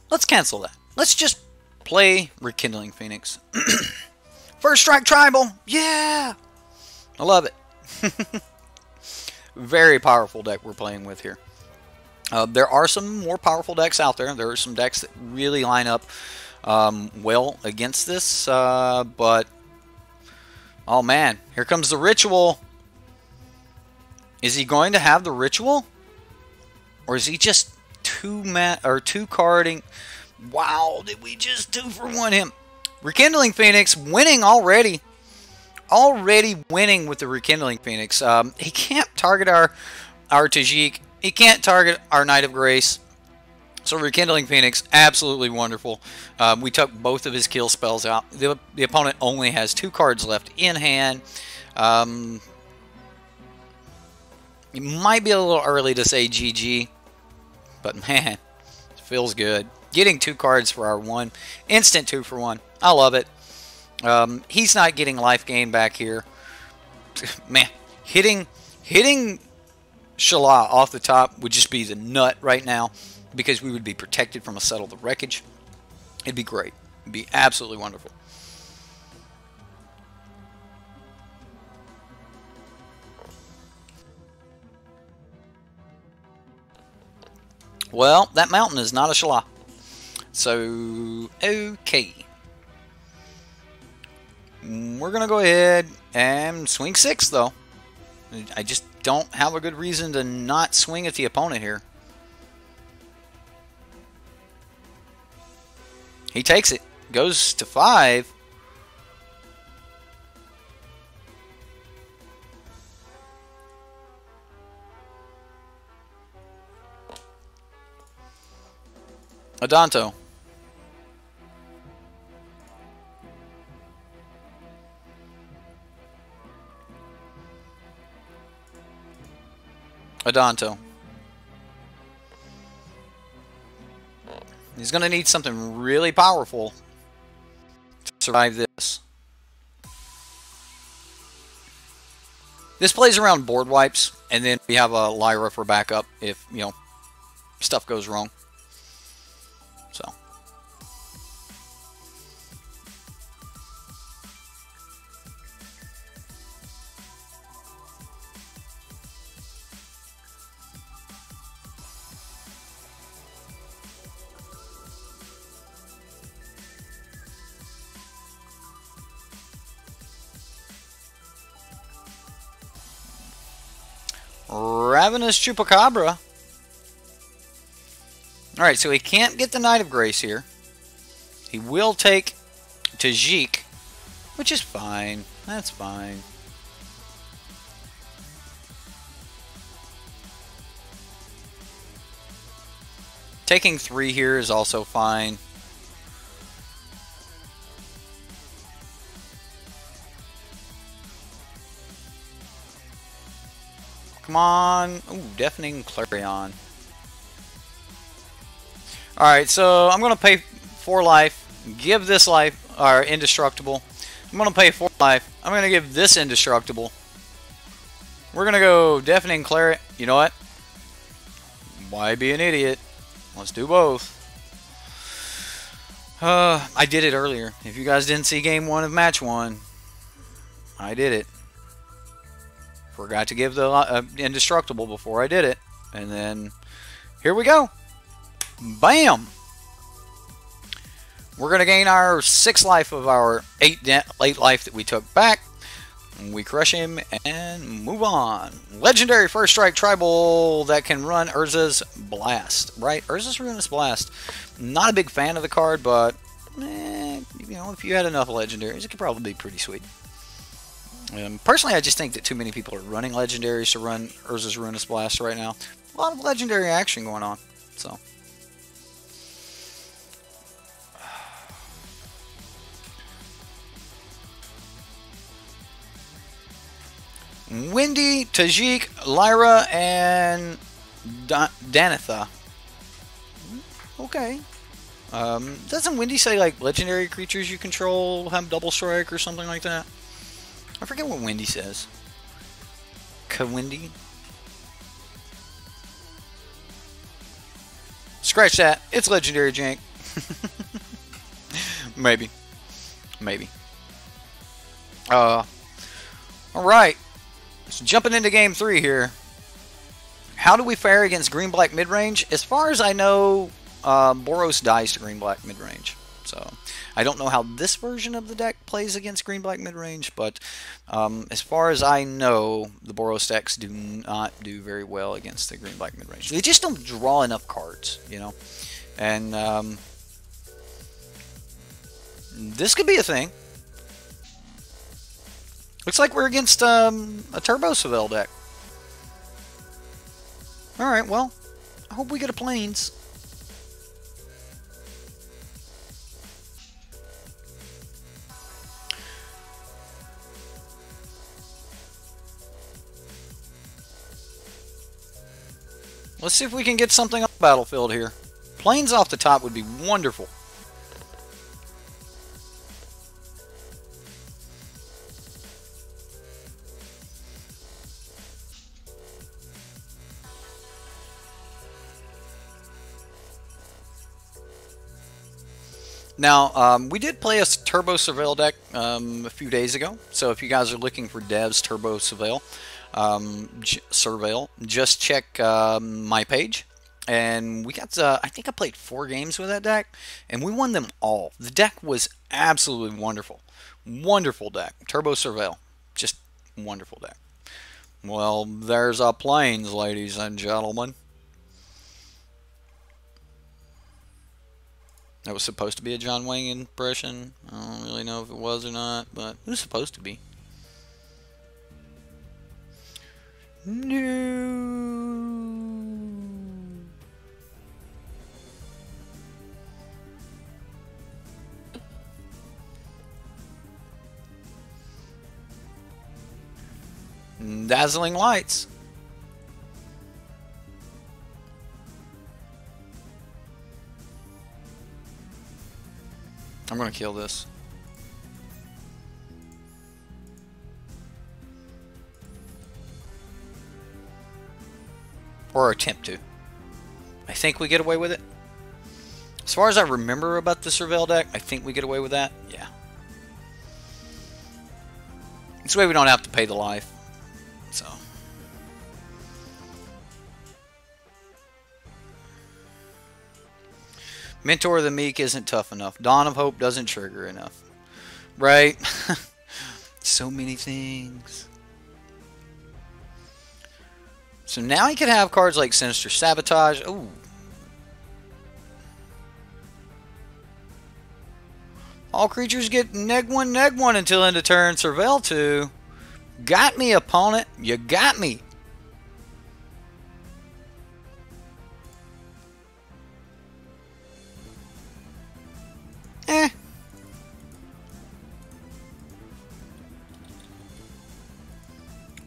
Let's cancel that. Let's just Play Rekindling Phoenix. First Strike Tribal! Yeah! I love it. Very powerful deck we're playing with here. There are some more powerful decks out there. There are some decks that really line up well against this. But, oh man, here comes the Ritual. Is he going to have the Ritual? Or is he just two-carding? Wow, did we just 2-for-1 him? Rekindling Phoenix winning already. Already winning with the Rekindling Phoenix. He can't target our Tajik. He can't target our Knight of Grace. So Rekindling Phoenix, absolutely wonderful. We took both of his kill spells out. The opponent only has 2 cards left in hand. It might be a little early to say GG. But man, it feels good. Getting 2 cards for our 1. Instant 2-for-1. I love it. He's not getting life gain back here. Man, hitting Shala off the top would just be the nut right now, because we would be protected from a Settle the Wreckage. It'd be great. It'd be absolutely wonderful. Well, that mountain is not a Shala. So, okay. We're going to go ahead and swing 6, though. I just don't have a good reason to not swing at the opponent here. He takes it. Goes to 5. Adanto. Adanto. He's going to need something really powerful to survive this. This plays around board wipes, and then we have a Lyra for backup if, you know, stuff goes wrong. So. Ravenous Chupacabra. Alright, so he can't get the Knight of Grace here. He will take Tajik, which is fine. That's fine. Taking 3 here is also fine. Come on. Ooh, Deafening Clarion. Alright, so I'm going to pay 4 life. Give this life, or indestructible. I'm going to pay 4 life. I'm going to give this indestructible. We're going to go Deafening Clarion. You know what? Why be an idiot? Let's do both. I did it earlier. If you guys didn't see game 1 of match 1, I did it. Forgot to give the indestructible before I did it. And then, here we go. Bam! We're going to gain our 6 life of our 8 life that we took back. We crush him and move on. Legendary First Strike Tribal that can run Urza's Blast. Right? Urza's Ruinous Blast. Not a big fan of the card, but you know, if you had enough legendaries, it could probably be pretty sweet. Personally, I just think that too many people are running legendaries to run Urza's Ruinous Blast right now. A lot of legendary action going on. So. Windy, Tajik, Lyra, and Danitha. Okay. Doesn't Windy say like legendary creatures you control have double strike or something like that? I forget what Windy says. Windy. Scratch that. It's legendary jank. Maybe. Maybe. Alright. So jumping into game 3 here. How do we fare against green-black midrange? As far as I know, Boros dies to green-black midrange. So, I don't know how this version of the deck plays against green-black midrange, but as far as I know, the Boros decks do not do very well against the green-black midrange. They just don't draw enough cards, you know? And this could be a thing. Looks like we're against a Turbo Surveil deck. Alright, well, I hope we get a Plains. Let's see if we can get something on the battlefield here. Plains off the top would be wonderful. Now, we did play a Turbo Surveil deck a few days ago, so if you guys are looking for Dev's Turbo Surveil, just check my page. And we got, I think I played 4 games with that deck, and we won them all. The deck was absolutely wonderful. Wonderful deck. Turbo Surveil. Just wonderful deck. Well, there's our Plains, ladies and gentlemen. That was supposed to be a John Wayne impression. I don't really know if it was or not, but it was supposed to be. No. Dazzling lights. I'm gonna kill this. Or attempt to. I think we get away with it. As far as I remember about the Surveil deck, I think we get away with that. Yeah. This way we don't have to pay the life. So. Mentor of the Meek isn't tough enough. Dawn of Hope doesn't trigger enough. Right? So many things. So now he could have cards like Sinister Sabotage. Ooh. All creatures get neg 1 until end of turn. Surveil 2. Got me, opponent. You got me.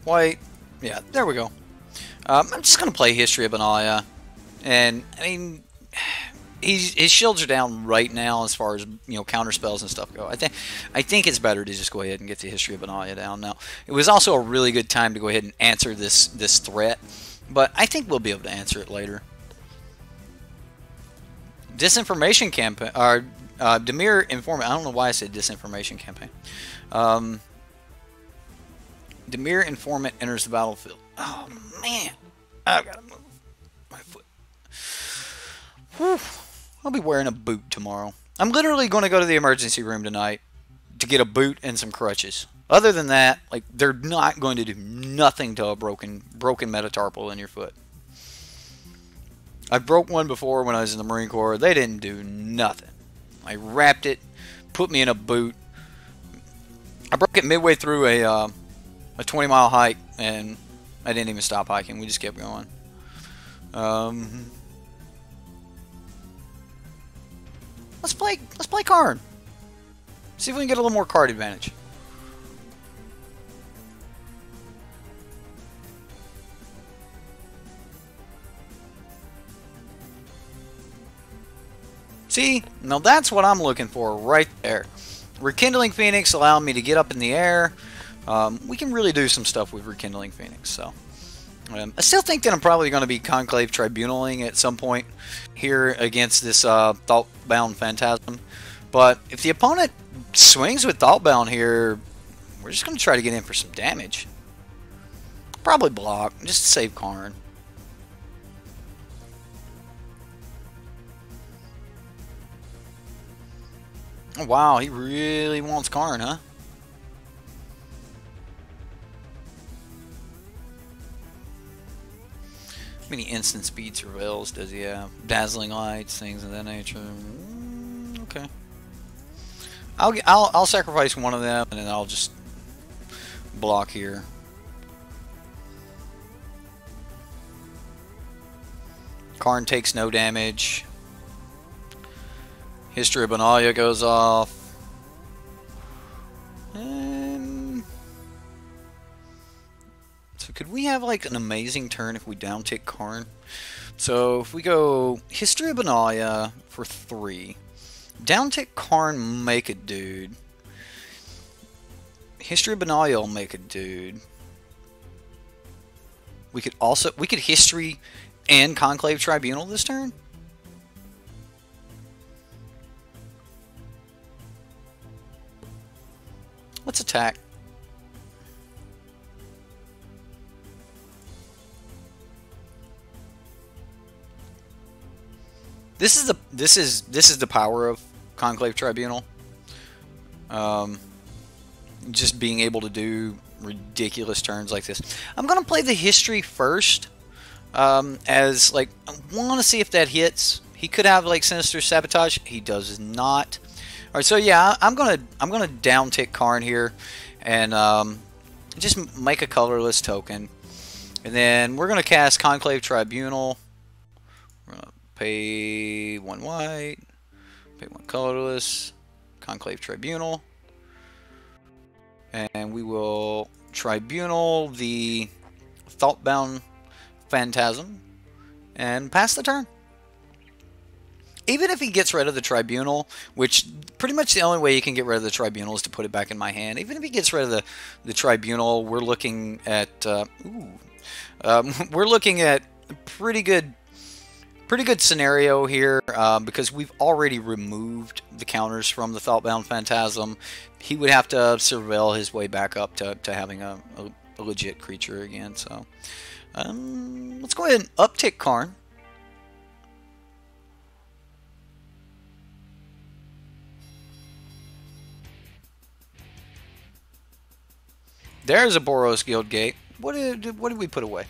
White. Yeah, there we go. I'm just going to play History of Benalia. And, I mean, his shields are down right now as far as, you know, counter spells and stuff go. I think it's better to just go ahead and get the History of Benalia down now. It was also a really good time to go ahead and answer this threat. But I think we'll be able to answer it later. Disinformation campaign, or Demir Informant. I don't know why I said disinformation campaign. Demir Informant enters the battlefield. Oh, man. I gotta move my foot. Whew. I'll be wearing a boot tomorrow. I'm literally going to go to the emergency room tonight to get a boot and some crutches. Other than that, like, they're not going to do nothing to a broken metatarsal in your foot. I broke one before when I was in the Marine Corps. They didn't do nothing. I wrapped it, put me in a boot. I broke it midway through a 20-mile hike, and I didn't even stop hiking. We just kept going. Let's play Karn. See if we can get a little more card advantage. See, now that's what I'm looking for right there. Rekindling Phoenix allowing me to get up in the air. We can really do some stuff with Rekindling Phoenix. So, I still think that I'm probably going to be Conclave Tribunaling at some point here against this Thoughtbound Phantasm. But if the opponent swings with Thoughtbound here, we're just going to try to get in for some damage. Probably block, just to save Karn. Oh, wow, he really wants Karn, huh? How many instant speed surveils does he have? Dazzling lights, things of that nature. Okay. I'll sacrifice one of them, and then I'll just block here. Karn takes no damage. History of Benalia goes off. So could we have like an amazing turn if we down tick Karn? So if we go History of Benalia for 3. Down tick Karn, make a dude. History of Benalia will make a dude. We could History and Conclave Tribunal this turn? Let's attack. This is the power of Conclave Tribunal. Just being able to do ridiculous turns like this. I'm gonna play the history first, as like I want to see if that hits. He could have like Sinister Sabotage. He does not. All right, so yeah, I'm gonna down tick Karn here, and just make a colorless token, and then we're gonna cast Conclave Tribunal. We're gonna pay 1 white, pay 1 colorless, Conclave Tribunal, and we will Tribunal the Thoughtbound Phantasm and pass the turn. Even if he gets rid of the Tribunal, which pretty much the only way you can get rid of the Tribunal is to put it back in my hand. Even if he gets rid of the Tribunal, we're looking at we're looking at a pretty good scenario here, because we've already removed the counters from the Thoughtbound Phantasm. He would have to surveil his way back up to having a legit creature again. So let's go ahead and uptick Karn. There's a Boros Guild Gate. What did we put away?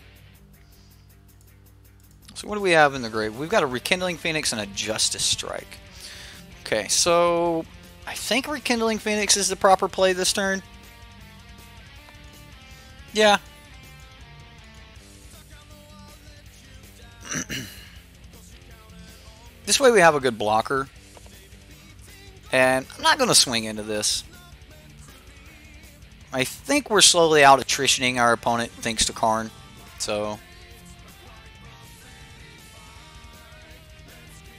So what do we have in the grave? We've got a Rekindling Phoenix and a Justice Strike. Okay, so I think Rekindling Phoenix is the proper play this turn. Yeah. This way we have a good blocker. And I'm not going to swing into this. I think we're slowly out attritioning our opponent thanks to Karn. So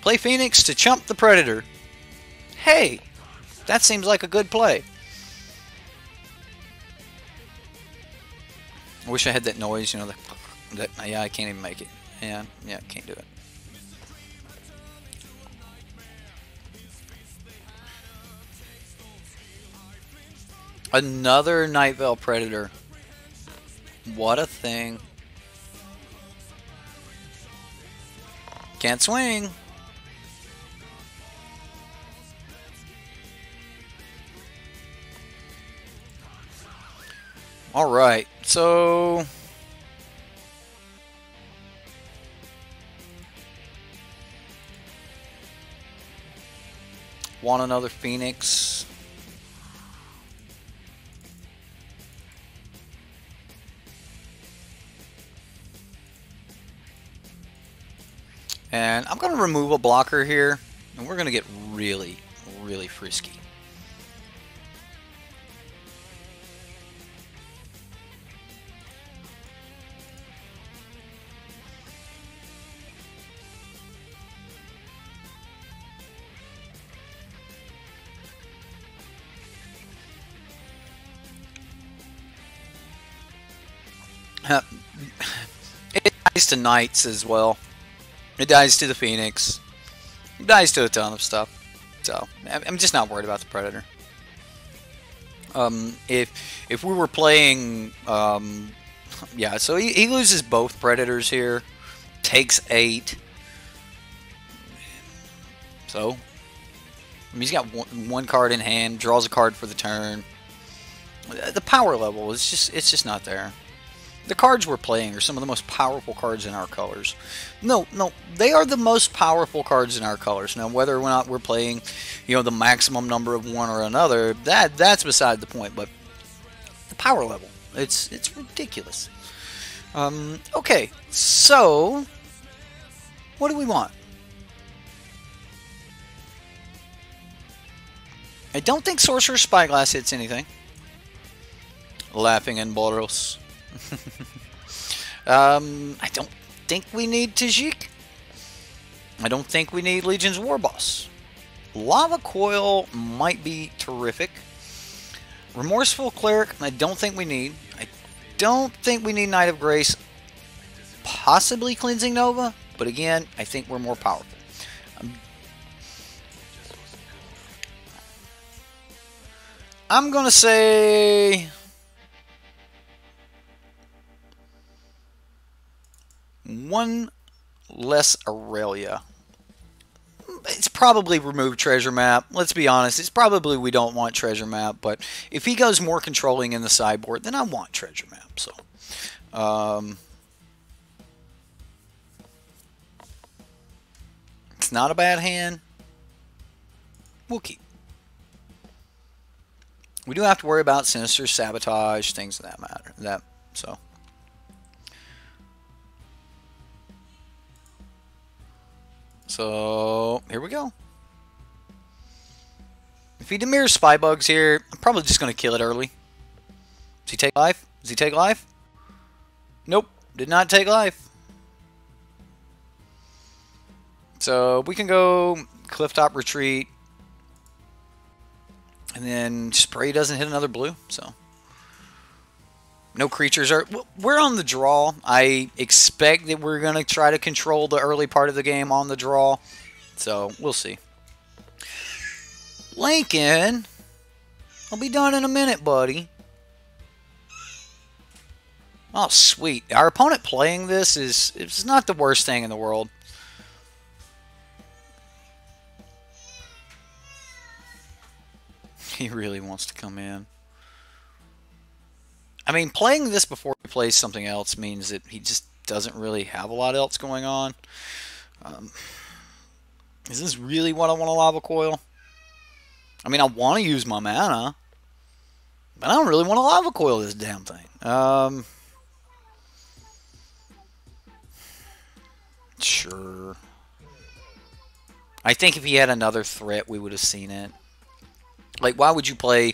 play Phoenix to chump the Predator. Hey, that seems like a good play. I wish I had that noise, you know, that yeah, I can't even make it. Yeah, can't do it. Another Night Veil Predator. What a thing. Can't swing. Alright, so want another Phoenix. And I'm going to remove a blocker here, and we're going to get really, really frisky. It dies to Knights as well. It dies to the Phoenix. It dies to a ton of stuff. So I'm just not worried about the Predator. If we were playing, yeah, so he loses both Predators here, takes 8. So, I mean, he's got one card in hand, draws a card for the turn. The power level is it's just not there. The cards we're playing are some of the most powerful cards in our colors. No, they are the most powerful cards in our colors. Now, whether or not we're playing, you know, the maximum number of one or another, that's beside the point. But the power level, it's ridiculous. Okay, so what do we want? I don't think Sorcerer's Spyglass hits anything. Laughing in Boros. I don't think we need Tajik. I don't think we need Legion's Warboss. Lava Coil might be terrific. Remorseful Cleric, I don't think we need. I don't think we need Knight of Grace. Possibly Cleansing Nova, but again, I think we're more powerful. I'm gonna say one less Aurelia. It's probably remove Treasure Map. Let's be honest, it's probably we don't want Treasure Map, but if he goes more controlling in the sideboard, then I want Treasure Map. So, it's not a bad hand. We'll keep. We do have to worry about Sinister, Sabotage, things of that matter. So, here we go. If he Demir's Spybugs here, I'm probably just going to kill it early. Does he take life? Does he take life? Nope, did not take life. So, we can go Clifftop Retreat. And then Spray doesn't hit another blue, so. No creatures are... We're on the draw. I expect that we're going to try to control the early part of the game on the draw. So, we'll see. Lincoln, I'll be done in a minute, buddy. Oh, sweet. Our opponent playing this is not the worst thing in the world. He really wants to come in. I mean, playing this before he plays something else means that he just doesn't really have a lot else going on. Is this really what I want to Lava Coil? I mean, I want to use my mana, but I don't really want to Lava Coil this damn thing. Sure. I think if he had another threat, we would have seen it. Like, why would you play,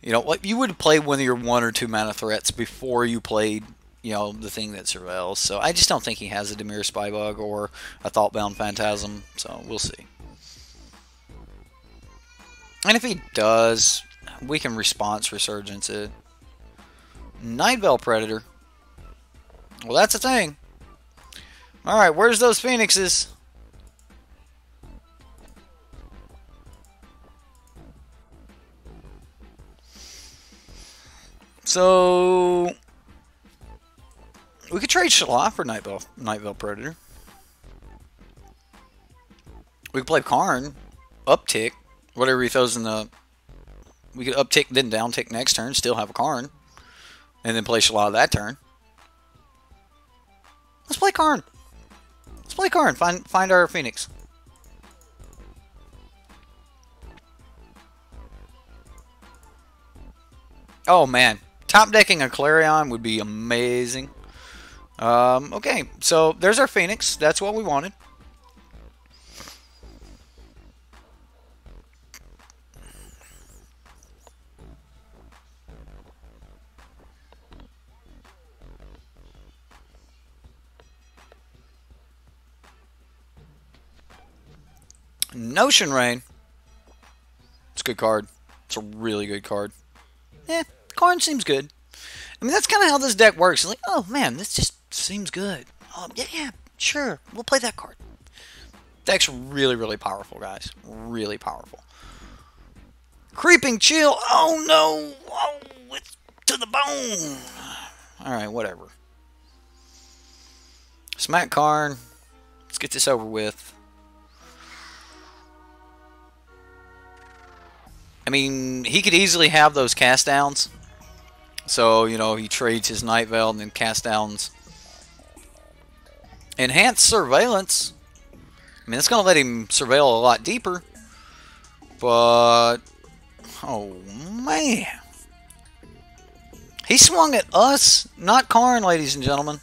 you know, like you would play one of your 1 or 2 mana threats before you played, you know, the thing that surveils. So I just don't think he has a Dimir Spybug or a Thoughtbound Phantasm. So we'll see. And if he does, we can Response Resurgence it. Nightveil Predator. Well, that's a thing. Alright, where's those Phoenixes? So, we could trade Shala for Nightveil Predator. We could play Karn, uptick, whatever he throws in the... We could uptick, then downtick next turn, still have a Karn, and then play Shala that turn. Let's play Karn. Let's play Karn, find our Phoenix. Oh man. Top decking a Clarion would be amazing. Okay, so there's our Phoenix. That's what we wanted. Notion Rain. It's a good card. It's a really good card. Karn seems good. I mean, that's kind of how this deck works. It's like, oh man, this just seems good. Yeah, sure, we'll play that card. Deck's really, really powerful, guys. Really powerful. Creeping Chill. Oh, no. Oh, it's to the bone. Alright, whatever. Smack Karn. Let's get this over with. I mean, he could easily have those cast downs. So, you know, he trades his Night Veil and then cast downs. Enhanced Surveillance. I mean, it's going to let him surveil a lot deeper. But, oh, man. He swung at us, not Karn, ladies and gentlemen.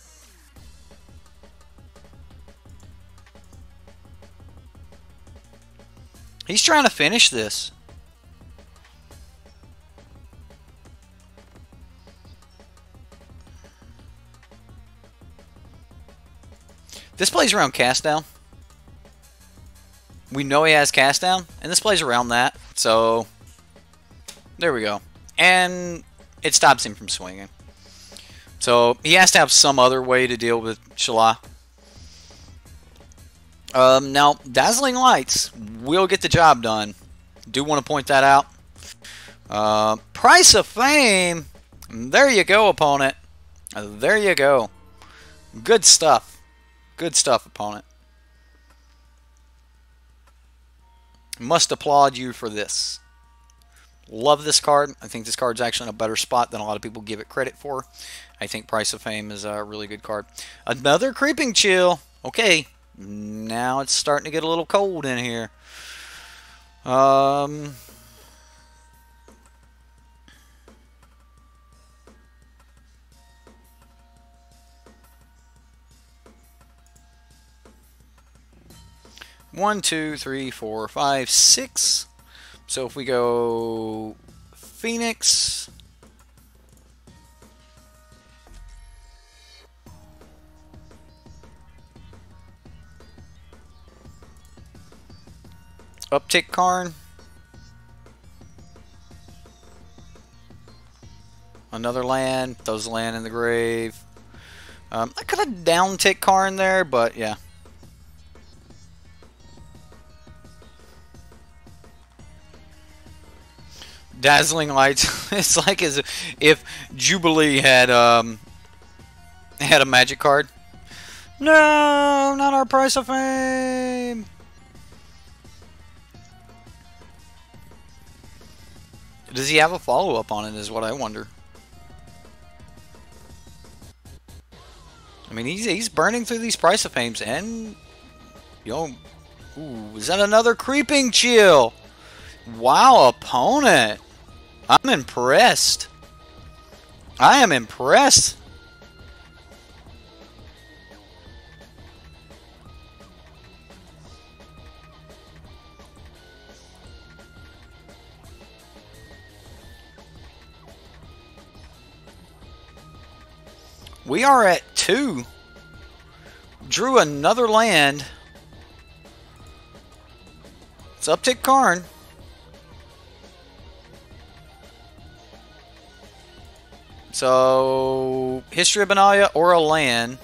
He's trying to finish this. This plays around cast down. We know he has cast down, and this plays around that. So, there we go. And it stops him from swinging. So, he has to have some other way to deal with Shala. Now, Dazzling Lights will get the job done. Do want to point that out. Price of Fame. There you go, opponent. There you go. Good stuff. Good stuff, opponent. Must applaud you for this. Love this card. I think this card's actually in a better spot than a lot of people give it credit for. I think Price of Fame is a really good card. Another Creeping Chill. Okay. Now it's starting to get a little cold in here. 1, 2, 3, 4, 5, 6. So if we go Phoenix, Uptick Karn, another land, throws the land in the grave. I could have down-tick Karn there, but yeah. Dazzling Lights. It's like as if Jubilee had had a magic card. No, not our Price of Fame. Does he have a follow-up on it is what I wonder. I mean, he's burning through these Price of Fames and, you know, ooh, is that another Creeping Chill? Wow, opponent. I'm impressed. I am impressed. We are at 2. Drew another land. It's Uptick Karn. So, History of Benalia or a land.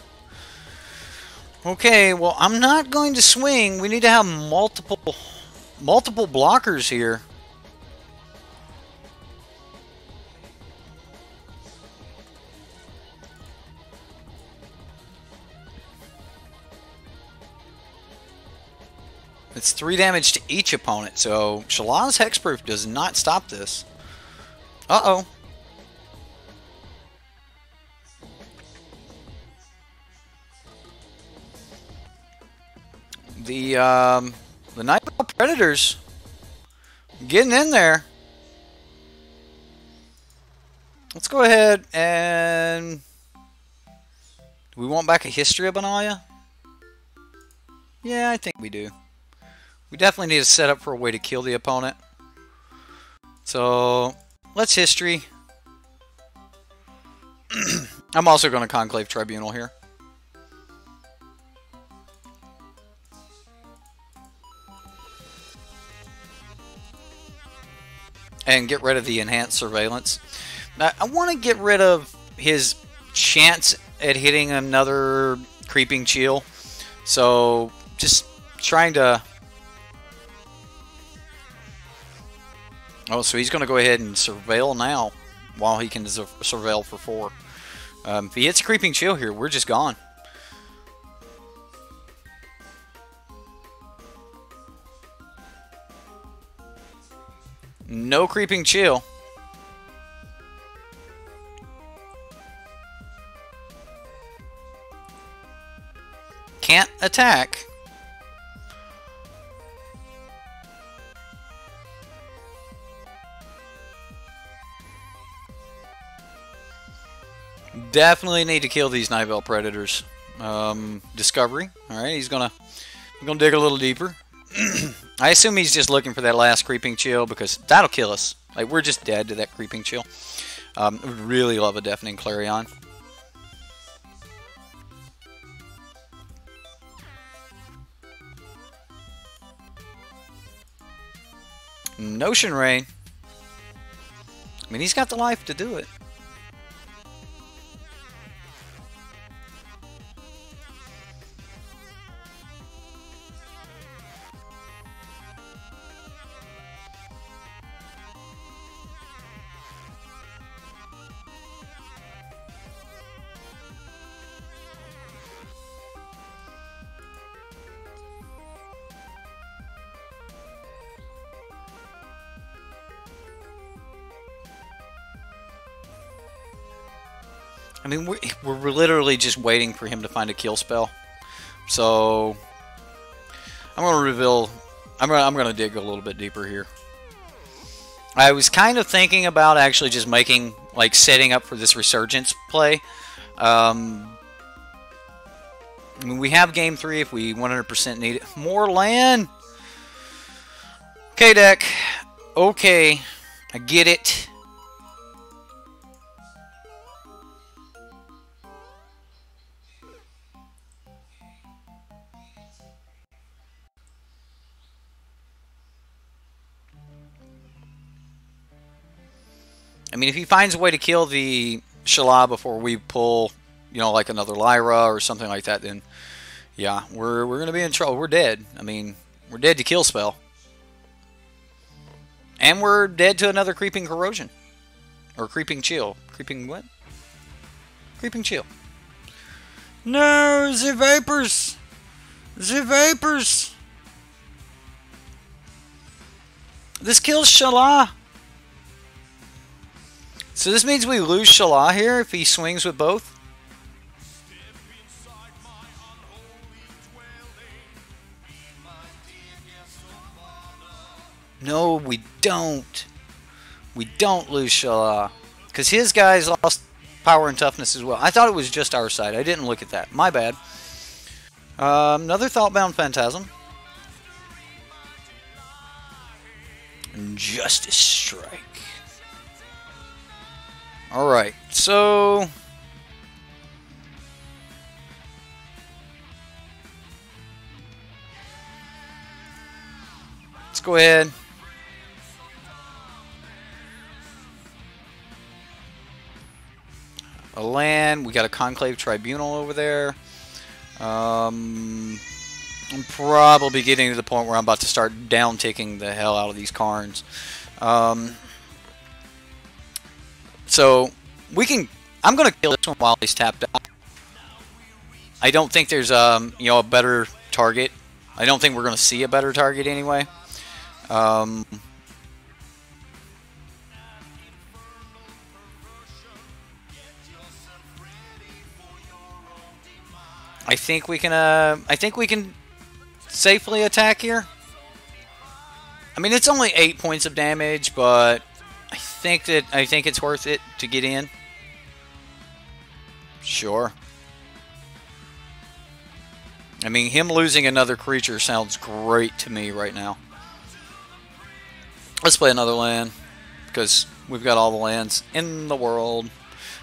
Okay, well, I'm not going to swing. We need to have multiple blockers here. It's 3 damage to each opponent, so Shala's Hexproof does not stop this. Uh-oh. The Nightmare Predators getting in there. Let's go ahead and... Do we want back a History of Benalia? Yeah, I think we do. We definitely need to set up for a way to kill the opponent. So, let's History. I'm also going to Conclave Tribunal here. And get rid of the Enhanced Surveillance. Now, I want to get rid of his chance at hitting another Creeping Chill. So, just trying to... Oh, so he's going to go ahead and Surveil now, while he can Surveil for 4. If he hits a Creeping Chill here, we're just gone. No Creeping Chill. Can't attack. Definitely need to kill these Nightveil Predators. Discovery. Alright, he's gonna dig a little deeper. I assume he's just looking for that last Creeping Chill, because that'll kill us. Like, we're just dead to that Creeping Chill. Would really love a Deafening Clarion. Notion Ray. I mean, he's got the life to do it. I mean, we're literally just waiting for him to find a kill spell. So I'm going to reveal. I'm going to dig a little bit deeper here. I was kind of thinking about actually just making, like, setting up for this Resurgence play. I mean, we have game 3 if we 100% need it. More land. Okay, deck. Okay, I get it. I mean, if he finds a way to kill the Shala before we pull, you know, like another Lyra or something like that, then yeah, we're going to be in trouble. We're dead. I mean, we're dead to kill spell. And we're dead to another Creeping Corrosion. Or Creeping Chill. Creeping what? Creeping Chill. No, the Vapors! The Vapors! This kills Shala! So this means we lose Shala here if he swings with both? No, we don't. We don't lose Shala. Because his guys lost power and toughness as well. I thought it was just our side. I didn't look at that. My bad. Another Thoughtbound Phantasm. And Justice Strike. Alright, so let's go ahead. A land, we got a Conclave Tribunal over there. I'm probably getting to the point where I'm about to start down-ticking the hell out of these Karns. So we can. I'm gonna kill this one while he's tapped out. I don't think there's you know, a better target. I don't think we're gonna see a better target anyway. I think we can. I think we can safely attack here. I mean, it's only 8 points of damage, but I think it's worth it to get in. Sure. I mean, him losing another creature sounds great to me right now. Let's play another land, because we've got all the lands in the world.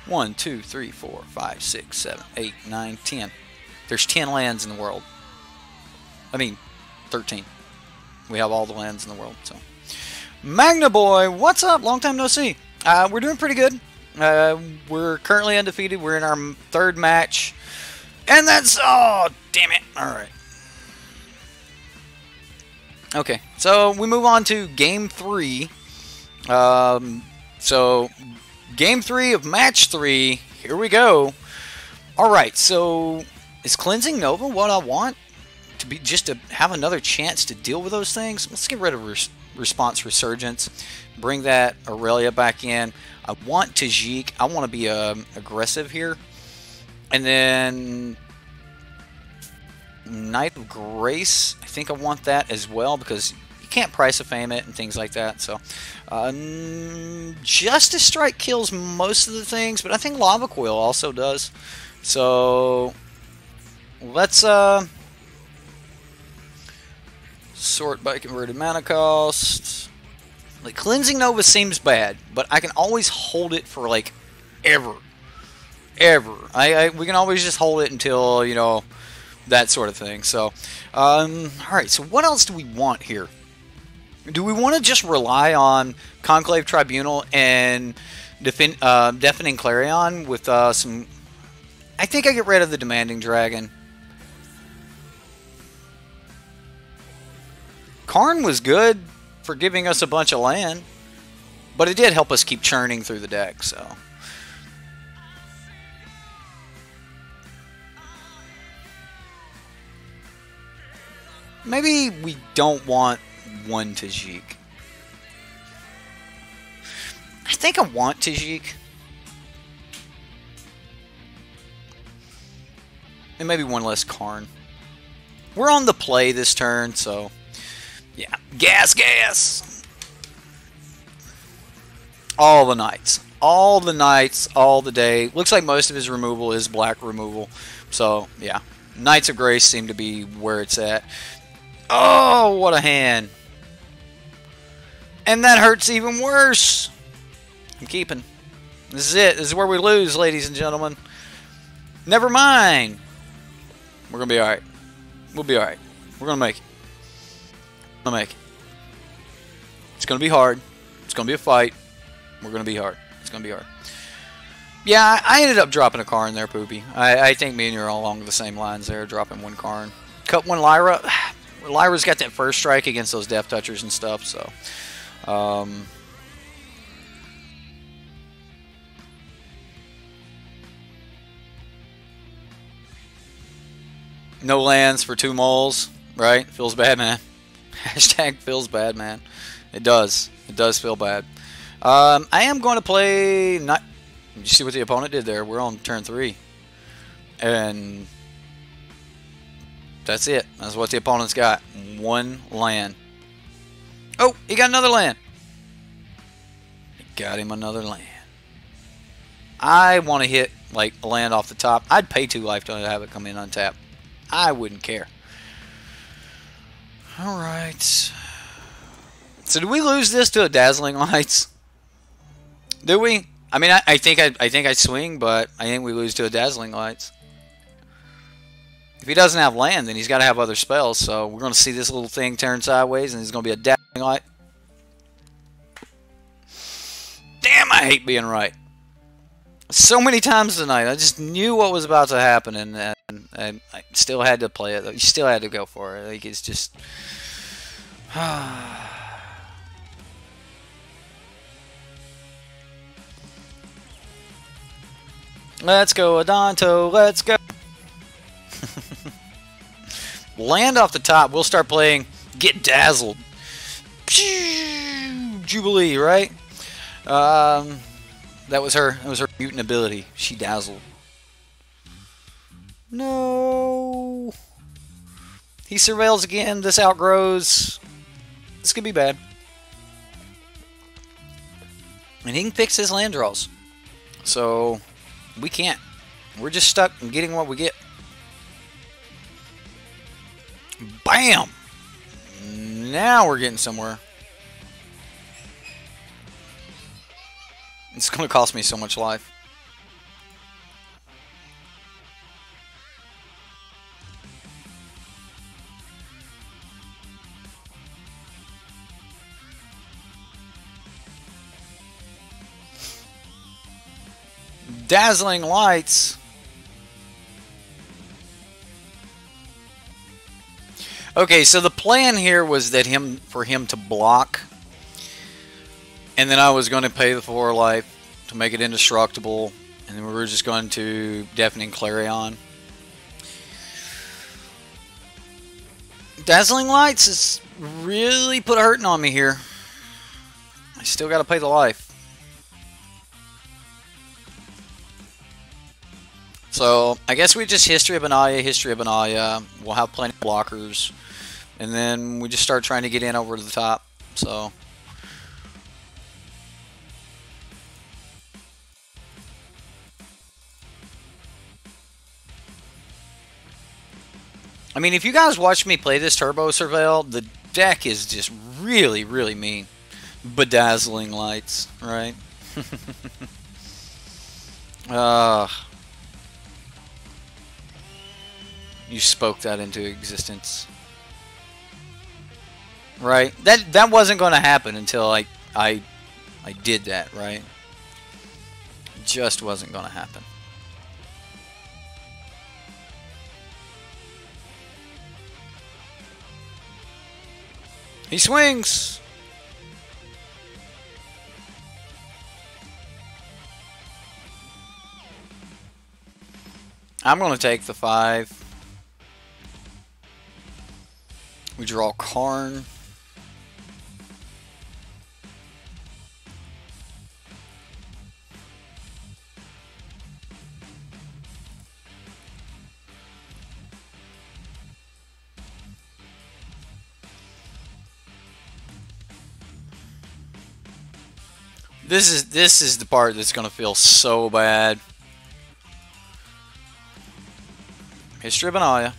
1, 2, 3, 4, 5, 6, 7, 8, 9, 10. There's 10 lands in the world. I mean, 13. We have all the lands in the world, so. Magna Boy, what's up? Long time no see. We're doing pretty good. We're currently undefeated. We're in our 3rd match. And that's... Oh, damn it. Alright. Okay, so we move on to game 3. So game 3 of match 3. Here we go. All right, so is Cleansing Nova what I want? To be just to have another chance to deal with those things? Let's get rid of Response Resurgence. Bring that Aurelia back in. I want Tajik. I want to be aggressive here. And then Knight of Grace. I think I want that as well because you can't Price of Fame it and things like that. So Justice Strike kills most of the things, but I think Lava Coil also does. So let's sort by converted mana cost. Like Cleansing Nova seems bad, but I can always hold it for like ever. We can always just hold it until, you know, that sort of thing. So alright, so what else do we want here? Do we want to just rely on Conclave Tribunal and Deafening Clarion with some... I think I get rid of the Demanding Dragon. Karn was good for giving us a bunch of land, but it did help us keep churning through the deck, so... Maybe we don't want one Tajik. I think I want Tajik. And maybe one less Karn. We're on the play this turn, so... Yeah. Gas! All the Knights. All the Knights, all the day. Looks like most of his removal is black removal. So, yeah. Knights of Grace seem to be where it's at. Oh, what a hand. And that hurts even worse. I'm keeping. This is it. This is where we lose, ladies and gentlemen. Never mind. We're going to be alright. We'll be alright. We're going to make it. We're going to make it. It's going to be hard. It's going to be a fight. We're going to be hard. It's going to be hard. Yeah, I ended up dropping a Karn there, Poopy. I think me and you are all along the same lines there, dropping one Karn. Cut one Lyra. Lyra's got that first strike against those Death Touchers and stuff, so... No lands for 2 moles, right? Feels bad, man. Hashtag feels bad, man. It does. It does feel bad. I am going to play... Did you see what the opponent did there? We're on turn 3. And... That's it. That's what the opponent's got. 1 land. Oh, he got another land. He got him another land. I want to hit, like, a land off the top. I'd pay 2 life to have it come in untapped. I wouldn't care. Alright. So do we lose this to a Dazzling Lights? Do we? I mean, I think I swing, but I think we lose to a Dazzling Lights. If he doesn't have land, then he's got to have other spells. So we're going to see this little thing turn sideways, and there's going to be a Dazzling Light. Damn, I hate being right. So many times tonight, I just knew what was about to happen, and I still had to play it. You still had to go for it. Like, it's just... Let's go, Adonto. Let's go. Land off the top. We'll start playing Get Dazzled. Jubilee, right? That was her mutant ability. She dazzled. No. He surveils again. This outgrows. This could be bad. And he can fix his land draws. So, we can't. We're just stuck in getting what we get. Bam! Now we're getting somewhere. It's going to cost me so much life. Dazzling Lights. Okay, so the plan here was that for him to block, and then I was going to pay the 4 life to make it indestructible, and then we were just going to Deafening Clarion. Dazzling Lights has really put a hurting on me here. I still got to pay the life. So, I guess we just History of Anaya. We'll have plenty of blockers. And then we just start trying to get in over to the top. So, I mean, if you guys watch me play this Turbo Surveil, the deck is just really, really mean. Bedazzling Lights, right? You spoke that into existence. Right? That wasn't going to happen until I did that, right? It just wasn't going to happen. He swings! I'm going to take the 5. We draw Karn. This is the part that's going to feel so bad. History of Anaya.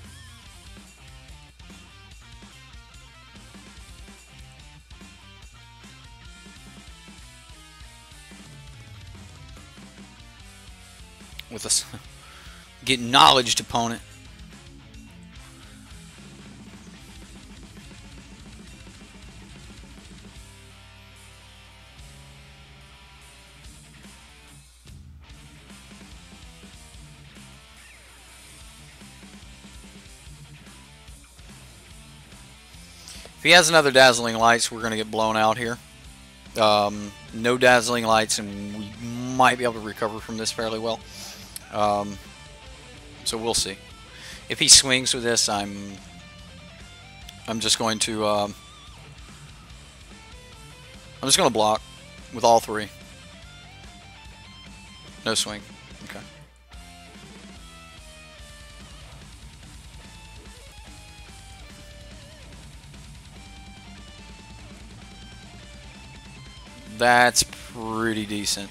With us, get knowledged opponent. If he has another Dazzling Lights, we're going to get blown out here. No Dazzling Lights, and we might be able to recover from this fairly well. So we'll see. If he swings with this, I'm just going to I'm just going to block with all 3. No swing. Okay. That's pretty decent.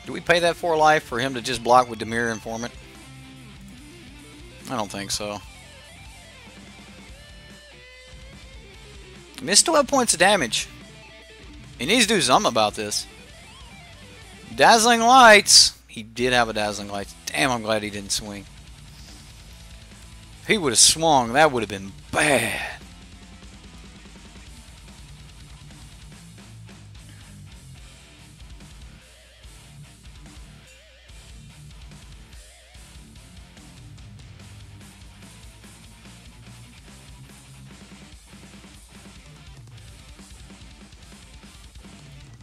Do we pay that 4 life for him to just block with Dimir Informant? I don't think so. He missed 12 points of damage. He needs to do something about this. Dazzling Lights. He did have a Dazzling Lights. Damn, I'm glad he didn't swing. If he would have swung, that would have been bad.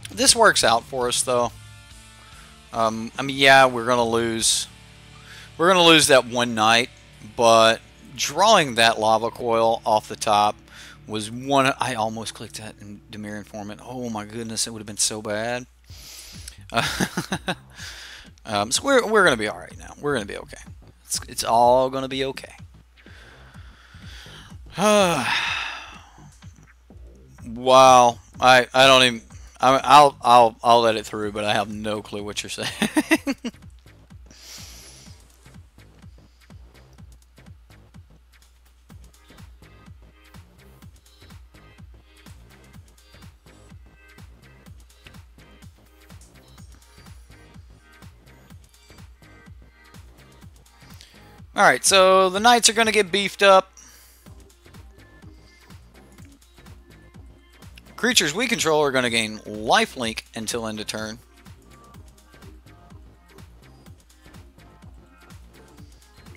This works out for us, though. I mean, yeah, we're gonna lose. We're gonna lose that one night, but drawing that lava coil off the top was one. I almost clicked that in Dimir Informant. Oh my goodness, it would have been so bad. So we're gonna be all right now. We're gonna be okay. It's all gonna be okay. Wow, I don't even. I'll let it through, but I have no clue what you're saying. Alright, so the Knights are going to get beefed up. Creatures we control are going to gain lifelink until end of turn.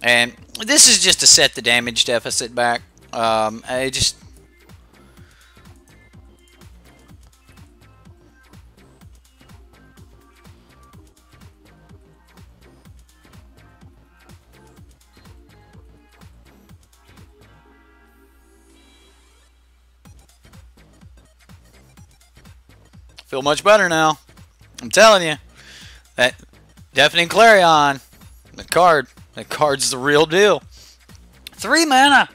And this is just to set the damage deficit back. I just... feel much better now. I'm telling you. That Deafening Clarion. That card's the real deal. 3 mana.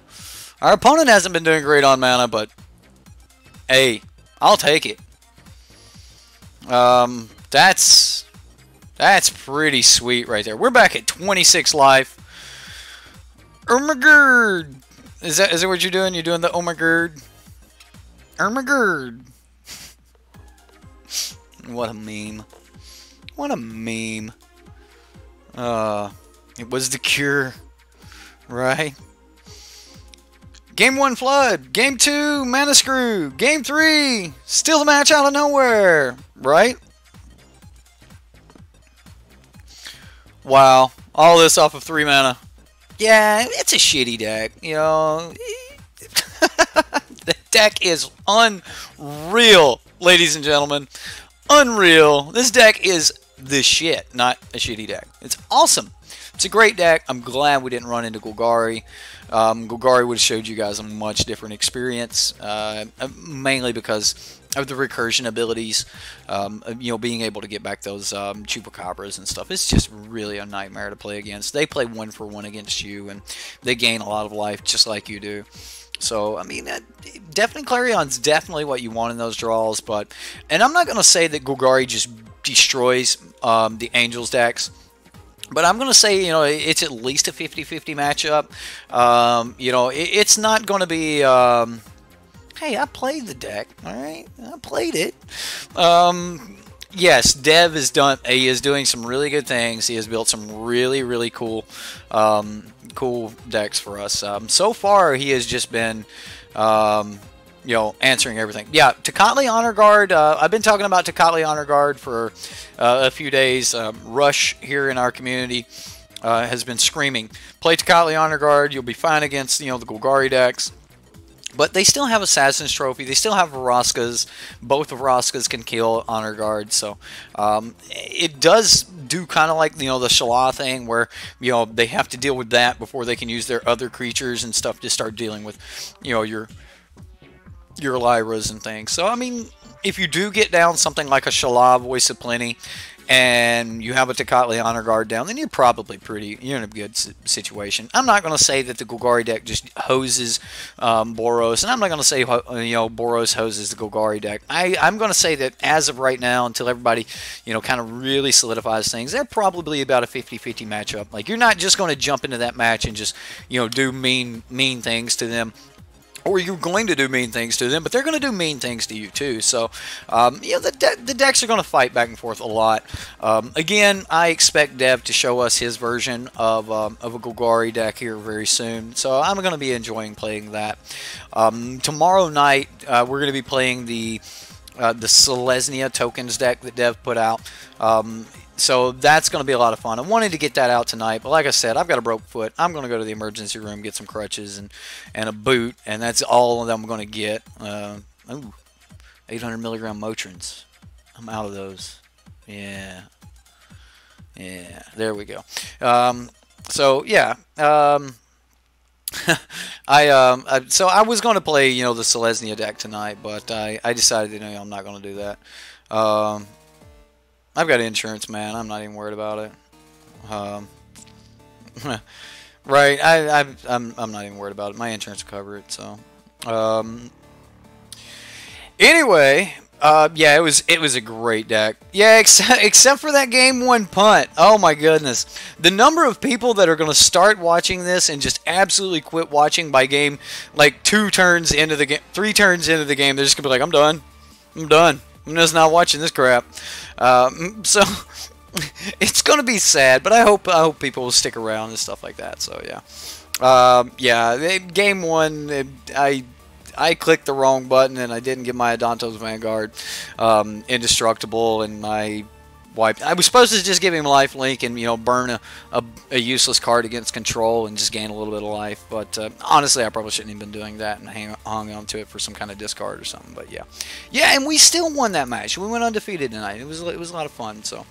Our opponent hasn't been doing great on mana, but hey, I'll take it. That's pretty sweet right there. We're back at 26 life. Ermagerd. Is that what you're doing? You're doing the Ermagerd? Ermagerd. What a meme. What a meme. It was the cure. Right? Game 1 Flood. Game 2 Mana Screw. Game 3 steal the match out of nowhere. Right? Wow. All this off of 3 mana. Yeah, it's a shitty deck. You know, the deck is unreal, ladies and gentlemen. Unreal. This deck is the shit, not a shitty deck. It's awesome. It's a great deck. I'm glad we didn't run into Golgari. Golgari would have showed you guys a much different experience, mainly because of the recursion abilities. You know, being able to get back those chupacabras and stuff. It's just really a nightmare to play against. They play 1-for-1 against you, and they gain a lot of life just like you do. So, I mean, Deafening Clarion's definitely what you want in those draws, but... And I'm not going to say that Golgari just destroys the Angels decks, but I'm going to say, you know, it's at least a 50-50 matchup. You know, it's not going to be... hey, I played the deck, alright? I played it. Yes, Dev is doing some really good things. He has built some really, really cool cool decks for us. So far, he has just been, you know, answering everything. Yeah, Tocatli Honor Guard. I've been talking about Tocatli Honor Guard for a few days. Rush here in our community has been screaming, play Tocatli Honor Guard. You'll be fine against, you know, the Golgari decks. But they still have Assassin's Trophy. They still have Vroskas. Both of Vroskas can kill Honor Guard. So it does do kind of like, you know, the Shala thing where, you know, they have to deal with that before they can use their other creatures and stuff to start dealing with, you know, your Lyras and things. So, I mean, if you do get down something like a Shala, Voice of Plenty, and you have a Tocatli Honor Guard down, then you're probably you're in a good situation. I'm not going to say that the Golgari deck just hoses Boros, and I'm not going to say, you know, Boros hoses the Golgari deck. I'm going to say that as of right now, until everybody, you know, kind of really solidifies things, they're probably about a 50-50 matchup. Like, you're not just going to jump into that match and just, you know, do mean things to them. Or you're going to do mean things to them, but they're going to do mean things to you too. So, you know, the decks are going to fight back and forth a lot. Again, I expect Dev to show us his version of a Golgari deck here very soon. So I'm going to be enjoying playing that. Tomorrow night, we're going to be playing the Selesnya tokens deck that Dev put out. So that's going to be a lot of fun. I wanted to get that out tonight, but like I said, I've got a broke foot. I'm going to go to the emergency room, get some crutches and a boot, and that's all that I'm going to get. Ooh, 800 milligram Motrins. I'm out of those. Yeah. Yeah, there we go. So, yeah. So I was going to play, you know, the Selesnya deck tonight, but I decided, you know, I'm not going to do that. I've got insurance, man. I'm not even worried about it. Right? I'm not even worried about it. My insurance will cover it. So, anyway, yeah, it was a great deck. Yeah, except for that game 1 punt. Oh my goodness, the number of people that are going to start watching this and just absolutely quit watching by game like 2 turns into the game, 3 turns into the game. They're just gonna be like, I'm done. I'm done. I'm just not watching this crap. So it's going to be sad, but I hope people will stick around and stuff like that. So yeah, yeah. Game 1, I I clicked the wrong button and I didn't get my Adanto's Vanguard indestructible, and I wiped. I was supposed to just give him life link and, you know, burn a useless card against control and just gain a little bit of life. But honestly, I probably shouldn't have been doing that and hung on to it for some kind of discard or something. But yeah, and we still won that match. We went undefeated tonight. It was a lot of fun. So.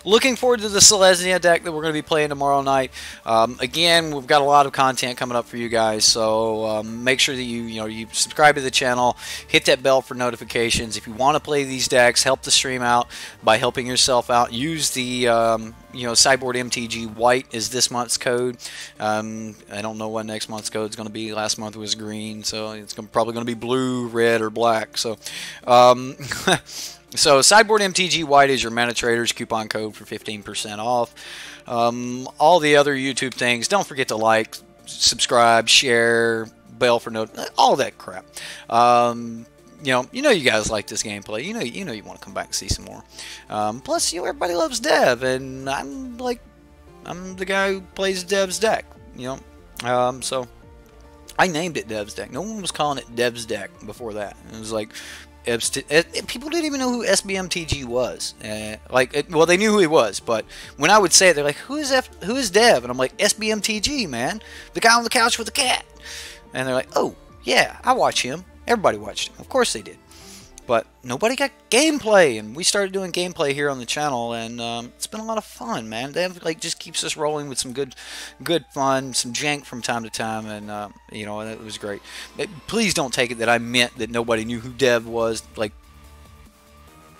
Looking forward to the Selesnya deck that we're going to be playing tomorrow night. Again, we've got a lot of content coming up for you guys, so make sure that you subscribe to the channel, hit that bell for notifications. If you want to play these decks, help the stream out by helping yourself out. Use the Sideboard MTG White is this month's code. I don't know what next month's code is going to be. Last month was green, so it's probably going to be blue, red, or black. So. So Sideboard MTG White is your manatraders coupon code for 15% off. All the other YouTube things, don't forget to like, subscribe, share, bell for note, all that crap. You know you guys like this gameplay. You know you want to come back and see some more. Plus, everybody loves Dev, and I'm the guy who plays Dev's deck. So I named it Dev's deck. No one was calling it Dev's deck before that. It was like. People didn't even know who SBMTG was. Well, they knew who he was, but when I would say it, they're like, who is Dev? And I'm like, SBMTG, man. The guy on the couch with the cat. And they're like, oh, yeah, I watch him. Everybody watched him. Of course they did. But nobody got gameplay, and we started doing gameplay here on the channel, and it's been a lot of fun, man. Dev just keeps us rolling with some good fun, some jank from time to time, and and it was great. Please don't take it that I meant that nobody knew who Dev was. Like,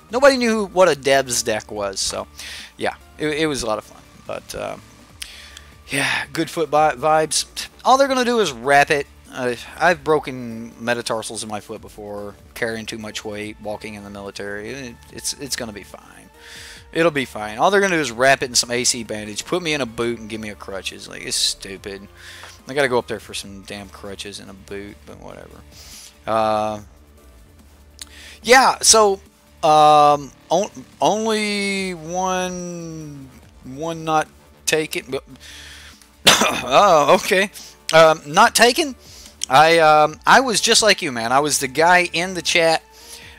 nobody knew what a Dev's deck was. So, yeah, it was a lot of fun. But yeah, good foot vibes. All they're gonna do is wrap it. I've broken metatarsals in my foot before, carrying too much weight, walking in the military. It's going to be fine. It'll be fine. All they're going to do is wrap it in some AC bandage, put me in a boot, and give me a crutches. Like, it's stupid. I got to go up there for some damn crutches and a boot, but whatever. Yeah, so only one not taken. But oh, okay. Not taken. I was just like you, man. I was the guy in the chat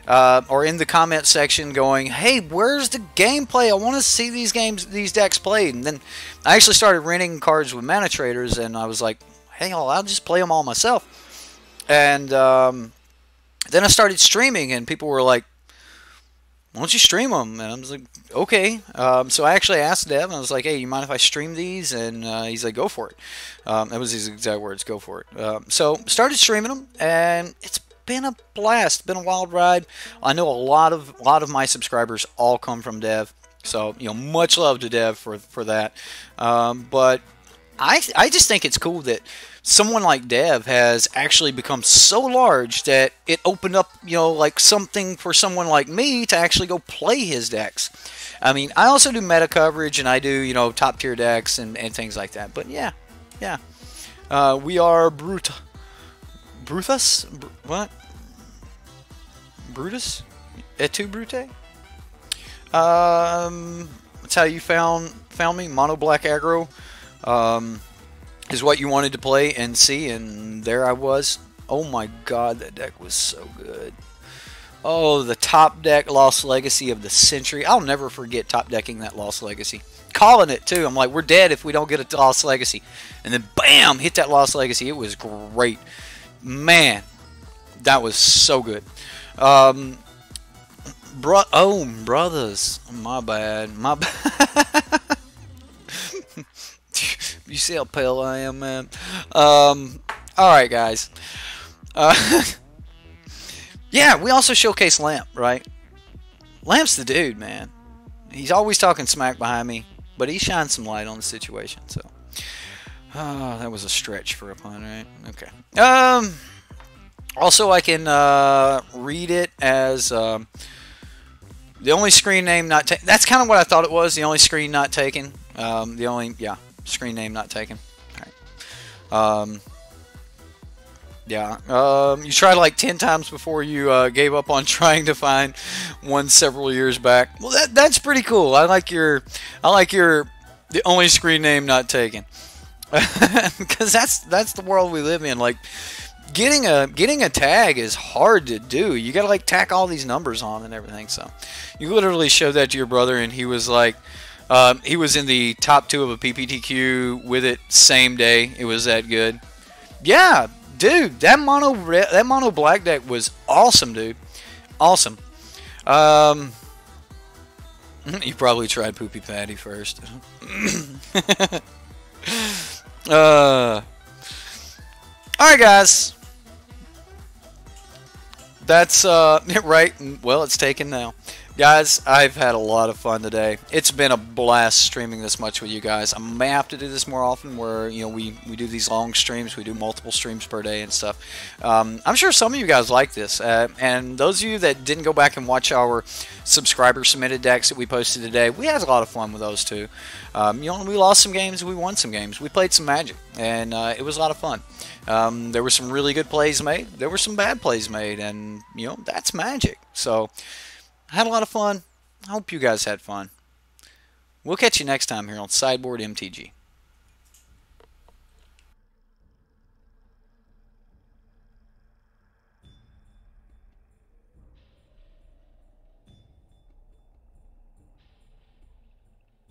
or in the comment section going, hey, where's the gameplay? I want to see these decks played. And then I actually started renting cards with manatraders, and I was like, hey, I'll just play them all myself. And then I started streaming, and people were like, why don't you stream them? And I was like, okay. So I actually asked Dev, and I was like, hey, you mind if I stream these? And he's like, go for it. That was his exact words, go for it. So started streaming them, and it's been a blast. It's been a wild ride. I know a lot of my subscribers all come from Dev. So, much love to Dev for that. But I just think it's cool that someone like Dev has actually become so large that it opened up, like something for someone like me to actually go play his decks. I mean, I also do meta coverage, and I do, top tier decks and things like that. But yeah. We are Brutus? What? Brutus? Et tu, Brute? That's how you found me. Mono black aggro. Is what you wanted to play and see, and there I was. Oh my god, that deck was so good. Oh, the top deck Lost Legacy of the century. I'll never forget top decking that Lost Legacy. Calling it too. I'm like, we're dead if we don't get a Lost Legacy. And then bam, hit that Lost Legacy. It was great. Man, that was so good. Brothers. My bad. You see how pale I am, man? Alright, guys. Yeah, we also showcase Lamp, right? Lamp's the dude, man. He's always talking smack behind me, but he shines some light on the situation, so. That was a stretch for a pun, right? Okay. Also, I can read it as the only screen name not taken. That's kind of what I thought it was, the only screen not taken. Screen name not taken. Alright. You tried like 10 times before you gave up on trying to find one several years back. Well, that's pretty cool. I like your the only screen name not taken. Because that's the world we live in. Like, getting a tag is hard to do. You gotta like tack all these numbers on and everything. So you literally showed that to your brother, and he was like, he was in the top 2 of a PPTQ with it same day. It was that good. Yeah, dude, that mono black deck was awesome, dude. Awesome. You probably tried Poopy Patty first. Alright, guys. That's right. Well, it's taken now. Guys, I've had a lot of fun today. It's been a blast streaming this much with you guys. I may have to do this more often where, you know, we do these long streams. We do multiple streams per day and stuff. I'm sure some of you guys like this. And those of you that didn't go back and watch our subscriber-submitted decks that we posted today, we had a lot of fun with those too. You know, we lost some games. We won some games. We played some Magic. And it was a lot of fun. There were some really good plays made. There were some bad plays made. And, you know, that's Magic. So I had a lot of fun. I hope you guys had fun. We'll catch you next time here on Sideboard MTG.